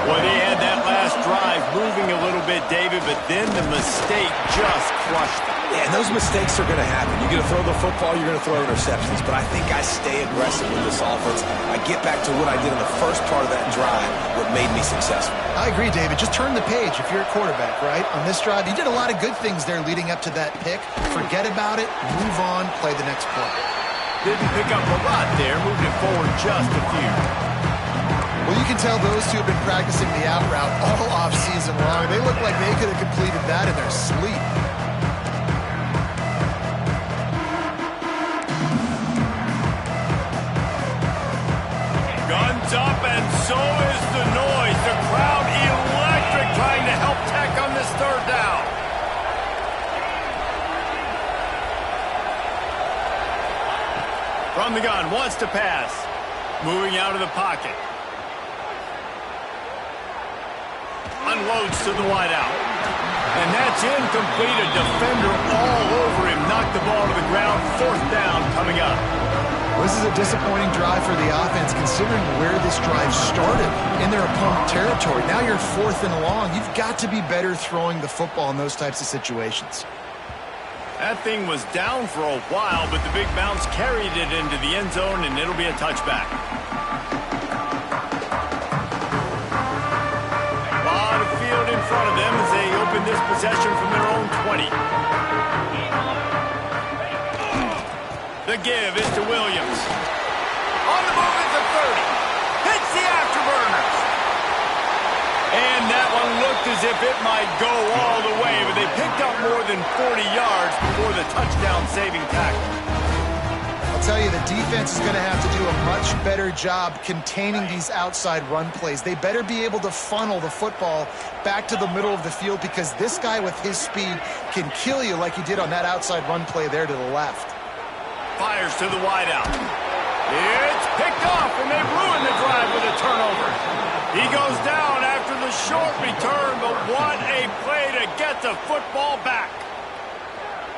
Well, they had that last drive moving a little bit, David, but then the mistake just crushed them. Yeah, and those mistakes are going to happen. You're going to throw the football, you're going to throw interceptions, but I think I stay aggressive with this offense. I get back to what I did in the first part of that drive, what made me successful. I agree, David. Just turn the page if you're a quarterback, right? On this drive, you did a lot of good things there leading up to that pick. Forget about it, move on, play the next play. Didn't pick up a lot there, moved it forward just a few. Well, you can tell those two have been practicing the out route all off season long. They look like they could have completed that in their sleep. Guns up, and so is the noise. The crowd electric, trying to help Tech on this third down. From the gun, wants to pass. Moving out of the pocket. Unloads to the wideout. And that's incomplete. A defender all over him. Knocked the ball to the ground. Fourth down coming up. This is a disappointing drive for the offense, considering where this drive started, in their opponent territory. Now you're fourth and long. You've got to be better throwing the football in those types of situations. That thing was down for a while, but the big bounce carried it into the end zone, and it'll be a touchback. A lot of field in front of them as they open this possession from their own 20. The give is to Williams. On the move at the 30. Hits the afterburners. And that one looked as if it might go all the way, but they picked up more than 40 yards before the touchdown-saving tackle. I'll tell you, the defense is going to have to do a much better job containing these outside run plays. They better be able to funnel the football back to the middle of the field, because this guy with his speed can kill you like he did on that outside run play there to the left. Fires to the wideout. It's picked off, and they ruined the drive with a turnover. He goes down after the short return, but what a play to get the football back.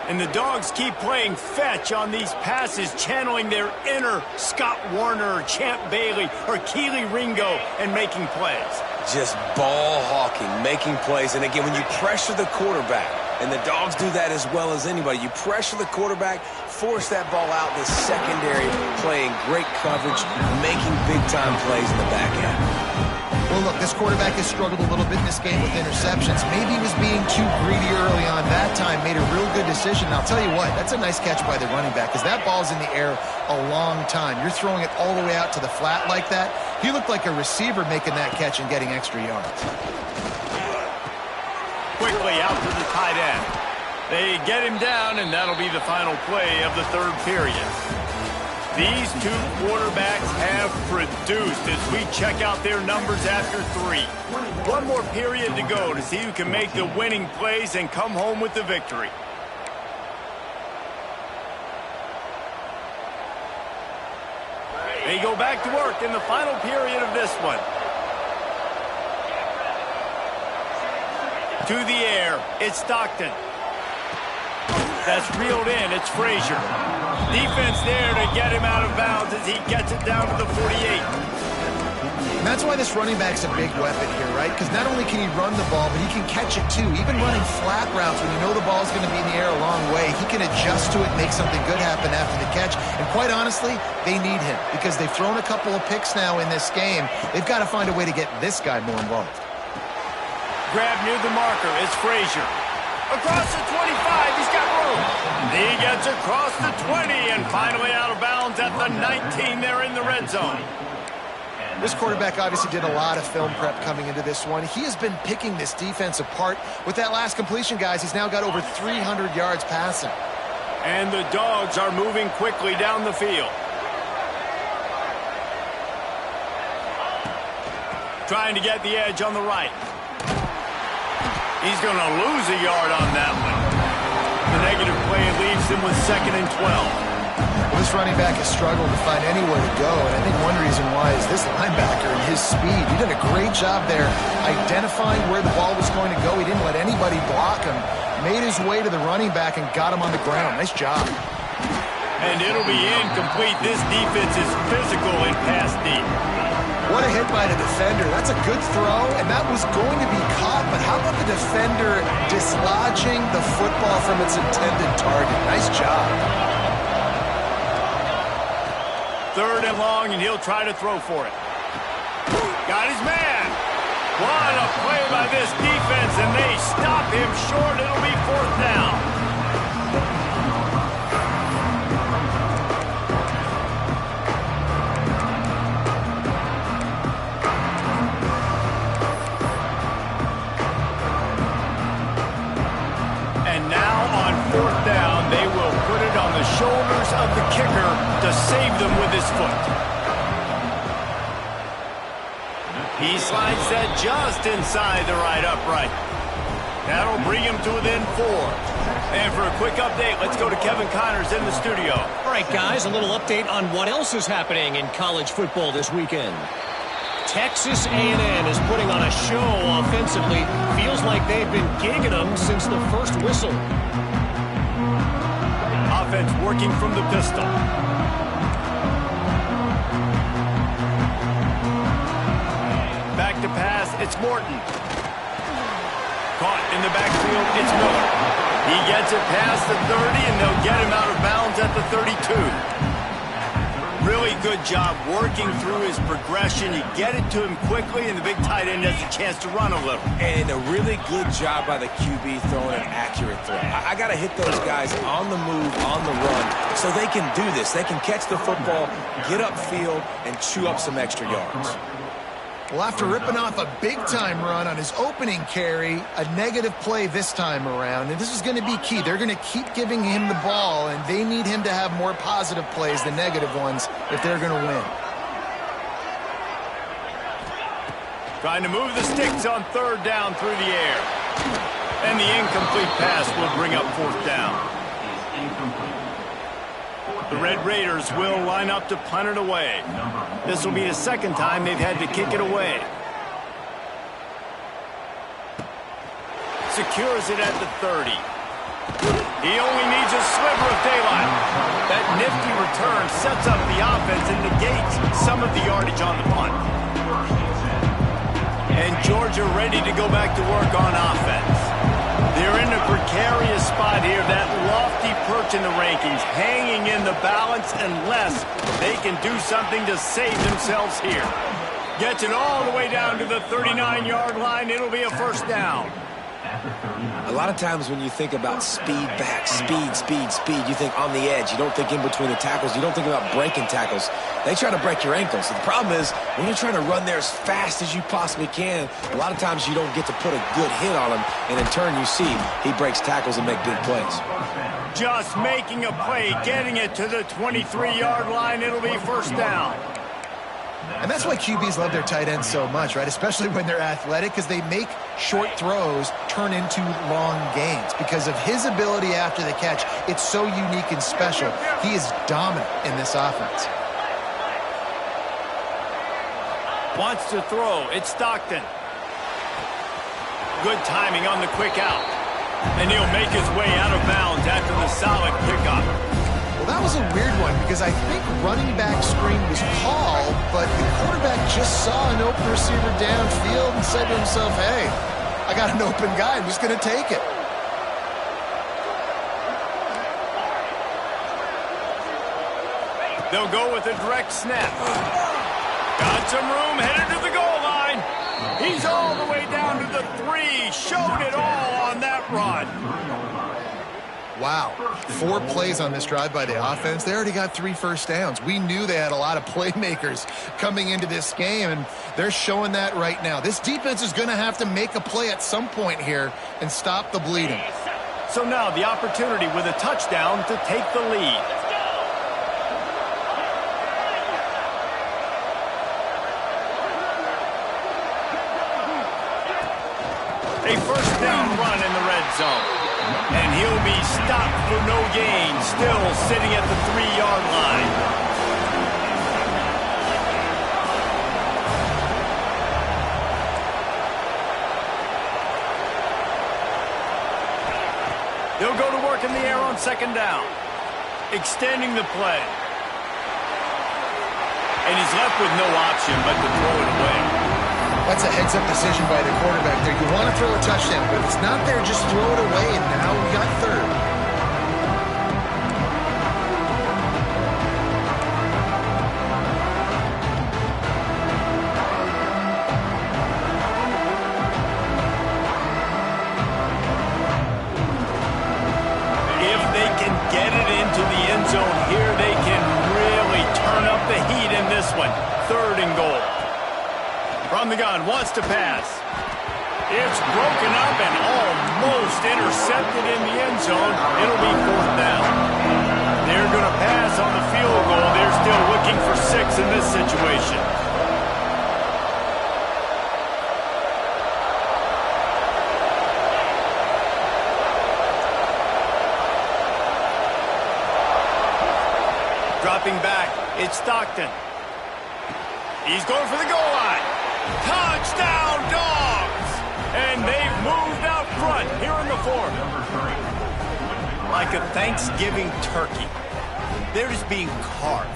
And the Dogs keep playing fetch on these passes, channeling their inner Scott Warner or Champ Bailey or Keely Ringo and making plays. Just ball hawking, making plays. And again, when you pressure the quarterback, and the Dogs do that as well as anybody, you pressure the quarterback, force that ball out in the secondary, playing great coverage, making big-time plays in the back end. Well, look, this quarterback has struggled a little bit in this game with interceptions. Maybe he was being too greedy early on. That time made a real good decision. And I'll tell you what, that's a nice catch by the running back, because that ball's in the air a long time. You're throwing it all the way out to the flat like that. He looked like a receiver making that catch and getting extra yards. Quickly out to the tight end. They get him down, and that'll be the final play of the third period. These two quarterbacks have produced as we check out their numbers after 3. One more period to go to see who can make the winning plays and come home with the victory. They go back to work in the final period of this one. To the air, it's Stockton. That's reeled in, it's Frazier. Defense there to get him out of bounds as he gets it down to the 48. And that's why this running back's a big weapon here, right? Because not only can he run the ball, but he can catch it too. Even running flat routes when you know the ball's going to be in the air a long way, he can adjust to it, make something good happen after the catch. And quite honestly, they need him, because they've thrown a couple of picks now in this game. They've got to find a way to get this guy more involved. Grab near the marker, it's Frazier. Across the 25, he's got room. He gets across the 20 and finally out of bounds at the 19 there in the red zone. This quarterback obviously did a lot of film prep coming into this one. He has been picking this defense apart. With that last completion, guys, he's now got over 300 yards passing. And the Dogs are moving quickly down the field. Trying to get the edge on the right. He's going to lose a yard on that one. The negative play leaves him with 2nd and 12. Well, this running back has struggled to find anywhere to go, and I think one reason why is this linebacker and his speed. He did a great job there identifying where the ball was going to go. He didn't let anybody block him. Made his way to the running back and got him on the ground. Nice job. And it'll be incomplete. This defense is physical in pass deep. What a hit by the defender. That's a good throw, and that was going to be caught, but how about the defender dislodging the football from its intended target? Nice job. 3rd and long, and he'll try to throw for it. Got his man. What a play by this defense, and they stop him short. It'll be 4th down. him with his foot. He slides that just inside the right upright. That'll bring him to within 4. And for a quick update, let's go to Kevin Connors in the studio. All right, guys, a little update on what else is happening in college football this weekend. Texas A&M is putting on a show offensively. Feels like they've been gigging them since the first whistle. Offense working from the pistol. Back to pass, it's Morton. Caught in the backfield, it's Miller. He gets it past the 30, and they'll get him out of bounds at the 32. Really good job working through his progression. You get it to him quickly, and the big tight end has a chance to run a little. And a really good job by the QB throwing an accurate throw. I got to hit those guys on the move, on the run, so they can do this. They can catch the football, get upfield, and chew up some extra yards. Well, after ripping off a big-time run on his opening carry, a negative play this time around, and this is going to be key. They're going to keep giving him the ball, and they need him to have more positive plays than negative ones if they're going to win. Trying to move the sticks on 3rd down through the air. And the incomplete pass will bring up 4th down. The Red Raiders will line up to punt it away. This will be the 2nd time they've had to kick it away. Secures it at the 30. He only needs a sliver of daylight. That nifty return sets up the offense and negates some of the yardage on the punt. And Georgia ready to go back to work on offense. They're in a precarious spot here, that lofty perch in the rankings, hanging in the balance unless they can do something to save themselves here. Gets it all the way down to the 39-yard line. It'll be a 1st down. A lot of times when you think about speed back, speed, you think on the edge. You don't think in between the tackles. You don't think about breaking tackles. They try to break your ankles. The problem is when you're trying to run there as fast as you possibly can, a lot of times you don't get to put a good hit on him, and in turn you see he breaks tackles and make big plays. Just making a play, getting it to the 23-yard line. It'll be 1st down. And that's why QBs love their tight ends so much, right? Especially when they're athletic, because they make short throws turn into long gains. Because of his ability after the catch, it's so unique and special. He is dominant in this offense. Wants to throw. It's Stockton. Good timing on the quick out. And he'll make his way out of bounds after the solid pickup. Well, that was a weird one because I think running back screen was called, but the quarterback just saw an open receiver downfield and said to himself, hey, I got an open guy. I'm just going to take it. They'll go with a direct snap. Got some room, headed to the goal line. He's all the way down to the 3. Showed it all on that run. Wow. 4 plays on this drive by the offense. They already got 3 first downs. We knew they had a lot of playmakers coming into this game, and they're showing that right now. This defense is going to have to make a play at some point here and stop the bleeding. So now the opportunity with a touchdown to take the lead. A 1st down run in the red zone. And he'll be stopped for no gain, still sitting at the 3-yard line. They'll go to work in the air on 2nd down. Extending the play. And he's left with no option but to throw it away. That's a heads-up decision by the quarterback there. You want to throw a touchdown, but if it's not there, just throw it away, and now we got 3rd. If they can get it into the end zone here, they can really turn up the heat in this one. 3rd and goal. From the gun, wants to pass. It's broken up and almost intercepted in the end zone. It'll be 4th down. They're going to pass on the field goal. They're still looking in this situation. Dropping back, it's Stockton. He's going for the goal line. Touchdown, Dogs! And they've moved out front here in the fourth. Like a Thanksgiving turkey, they're just being carved.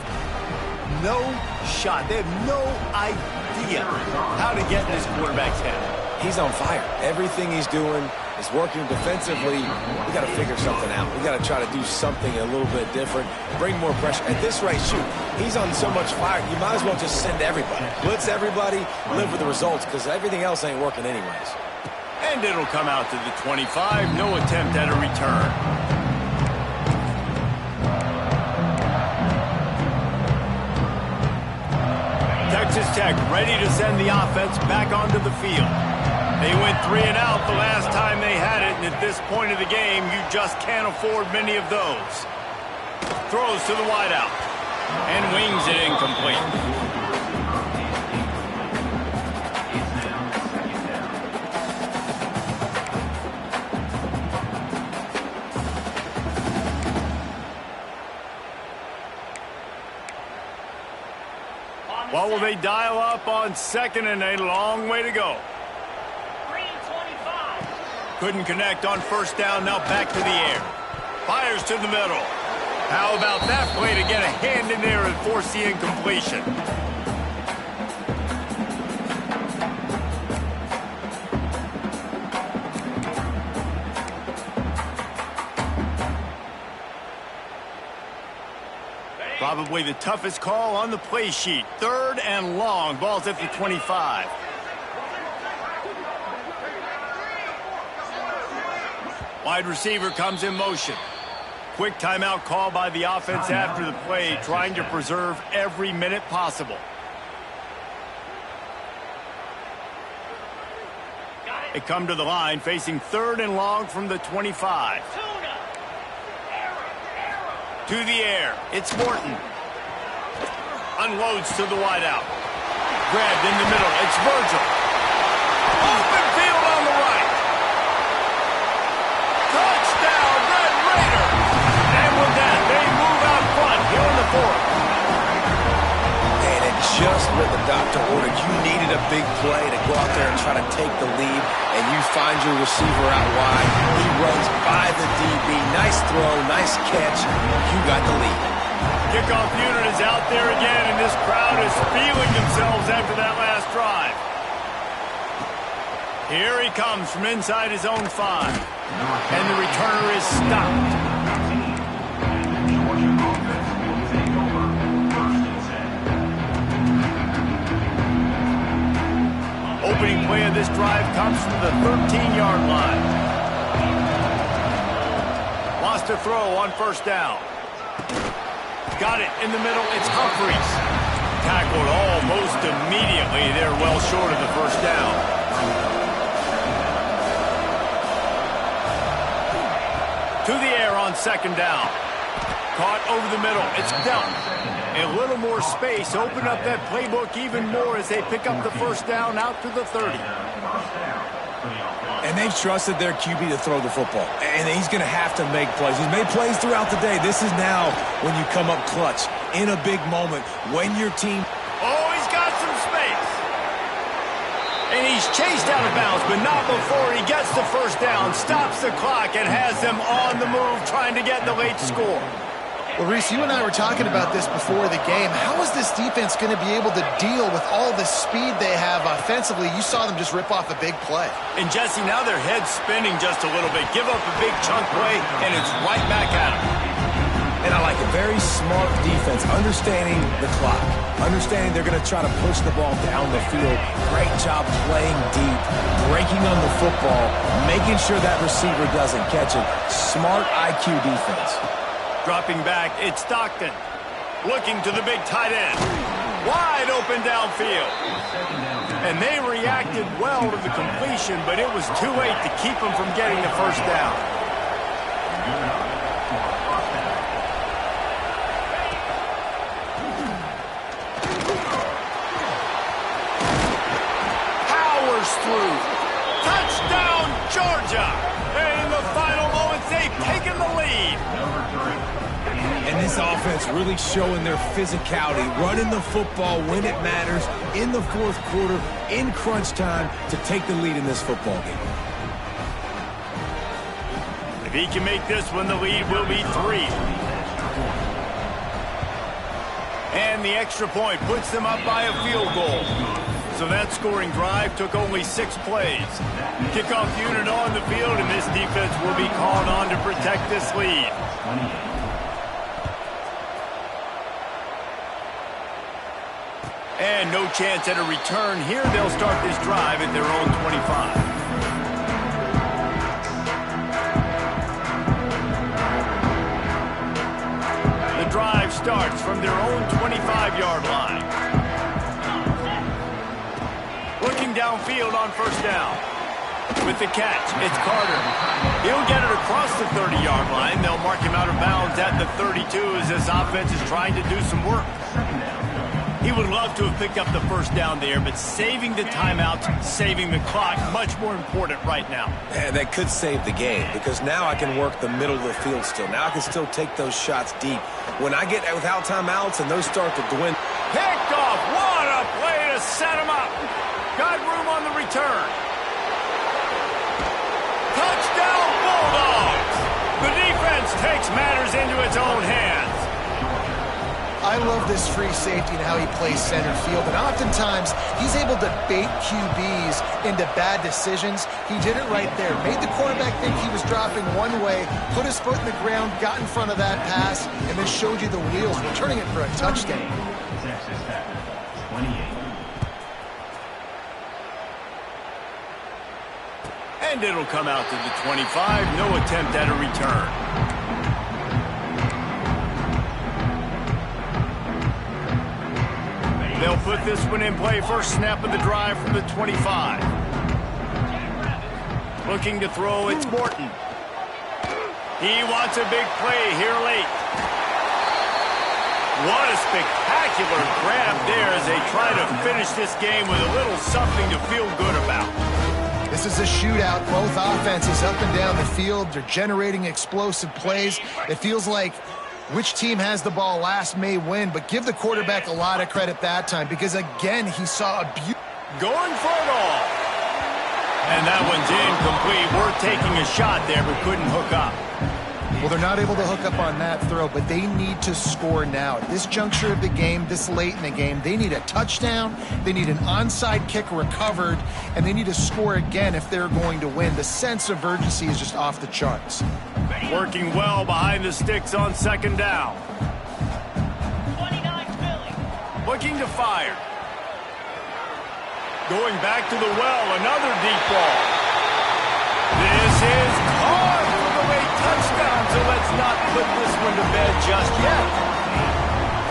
No shot. They have no idea how to get in this quarterback's head. He's on fire. Everything he's doing is working defensively. We got to figure something out. We got to try to do something a little bit different, bring more pressure. At this rate, shoot, he's on so much fire, you might as well just send everybody. Blitz everybody, live with the results, because everything else ain't working anyways. And it'll come out to the 25. No attempt at a return. Texas Tech ready to send the offense back onto the field. They went 3 and out the last time they had it, and at this point of the game, you just can't afford many of those. Throws to the wideout, and wings it incomplete. What will they dial up on second and a long way to go? Couldn't connect on first down, now back to the air. Fires to the middle. How about that play to get a hand in there and force the incompletion? Probably the toughest call on the play sheet. 3rd and long. Ball's at the 25. Wide receiver comes in motion. Quick timeout call by the offense after the play, trying to preserve every minute possible. They come to the line, facing 3rd and long from the 25. To the air, it's Morton. Unloads to the wideout. Grabbed in the middle, it's Virgil. Open field on the right. Touchdown, Red Raiders! And with that, they move out front here in the fourth. And it just what the doctor ordered. You needed a big play to go out there and try to take the lead, and you find your receiver out wide. He runs by the DB. Nice throw, nice catch. You got the lead. Kickoff unit is out there again, and this crowd is feeling themselves after that last drive. Here he comes from inside his own 5. And the returner is stopped. Opening play of this drive comes from the 13-yard line. Lost a throw on first down. Got it in the middle. It's Humphreys. Tackled almost immediately. They're well short of the first down. To the air on second down. Caught over the middle. It's Delton. A little more space. Open up that playbook even more as they pick up the first down out to the 30. And they've trusted their QB to throw the football. And he's going to have to make plays. He's made plays throughout the day. This is now when you come up clutch in a big moment when your team... Oh, he's got some space. And he's chased out of bounds, but not before he gets the first down, stops the clock, and has them on the move trying to get the late score. Well, Reese, you and I were talking about this before the game. How is this defense going to be able to deal with all the speed they have offensively? You saw them just rip off a big play. And, Jesse, now their head's spinning just a little bit. Give up a big chunk play, and it's right back at them. And I like a very smart defense, understanding the clock, understanding they're going to try to push the ball down the field. Great job playing deep, breaking on the football, making sure that receiver doesn't catch it. Smart IQ defense. Dropping back, it's Stockton. Looking to the big tight end. Wide open downfield. And they reacted well to the completion, but it was too late to keep them from getting the first down. Georgia. And in the final moments, they've taken the lead. And this offense really showing their physicality, running the football when it matters, in the fourth quarter, in crunch time, to take the lead in this football game. If he can make this one, the lead will be 3. And the extra point puts them up by a field goal. So that scoring drive took only 6 plays. Kickoff unit on the field, and this defense will be called on to protect this lead. And no chance at a return here. They'll start this drive at their own 25. The drive starts from their own 25-yard line. Looking downfield on first down. With the catch, it's Carter. He'll get it across the 30-yard line. They'll mark him out of bounds at the 32 as this offense is trying to do some work. He would love to have picked up the first down there, but saving the timeouts, saving the clock, much more important right now. And that could save the game, because now I can work the middle of the field still. Now I can still take those shots deep. When I get without timeouts and those start to dwindle. Picked off. What a play to set him up. Got room on the return. Touchdown Bulldogs. The defense takes matters into its own hands. I love this free safety and how he plays center field, and oftentimes he's able to bait QBs into bad decisions. He did it right there. Made the quarterback think he was dropping one way, put his foot in the ground, got in front of that pass, and then showed you the wheels, returning it for a touchdown. And it'll come out to the 25. No attempt at a return. They'll put this one in play. First snap of the drive from the 25. Looking to throw, it's Morton. He wants a big play here late. What a spectacular grab there as they try to finish this game with a little something to feel good about. This is a shootout. Both offenses up and down the field. They're generating explosive plays. It feels like which team has the ball last may win, but give the quarterback a lot of credit that time, because, again, he saw a going for it all. And that one's incomplete. Worth taking a shot there, but couldn't hook up. Well, they're not able to hook up on that throw, but they need to score now. At this juncture of the game, this late in the game, they need a touchdown, they need an onside kick recovered, and they need to score again if they're going to win. The sense of urgency is just off the charts. Working well behind the sticks on second down. 29 Philly. Looking to fire. Going back to the well, another deep ball. This is caught for the late touchdown, so let's not put this one to bed just yet.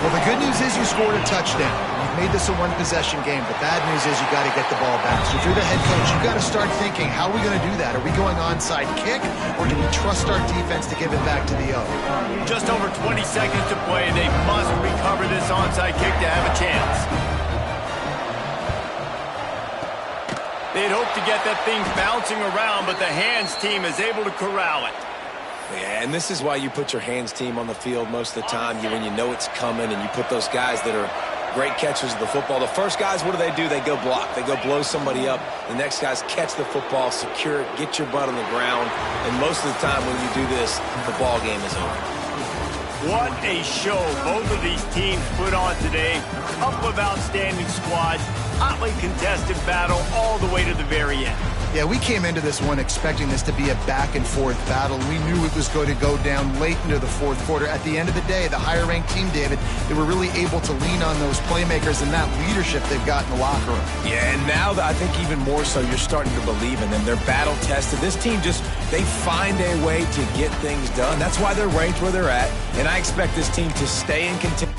Well, the good news is you scored a touchdown. You've made this a one-possession game. The bad news is you got to get the ball back. So if you're the head coach, you've got to start thinking, how are we going to do that? Are we going onside kick, or do we trust our defense to give it back to the O? Just over 20 seconds to play, and they must recover this onside kick to have a chance. They'd hope to get that thing bouncing around, but the hands team is able to corral it. Yeah, and this is why you put your hands team on the field most of the time, when you know it's coming, and you put those guys that are great catchers of the football. The first guys, what do? They go block. They go blow somebody up. The next guys catch the football, secure it, get your butt on the ground, and most of the time when you do this, the ball game is over. What a show both of these teams put on today. A couple of outstanding squads, hotly contested battle all the way to the very end. Yeah, we came into this one expecting this to be a back-and-forth battle. We knew it was going to go down late into the fourth quarter. At the end of the day, the higher-ranked team, David, they were really able to lean on those playmakers and that leadership they've got in the locker room. Yeah, and now I think even more so, you're starting to believe in them. They're battle-tested. This team they find a way to get things done. That's why they're ranked where they're at, and I expect this team to stay in contention.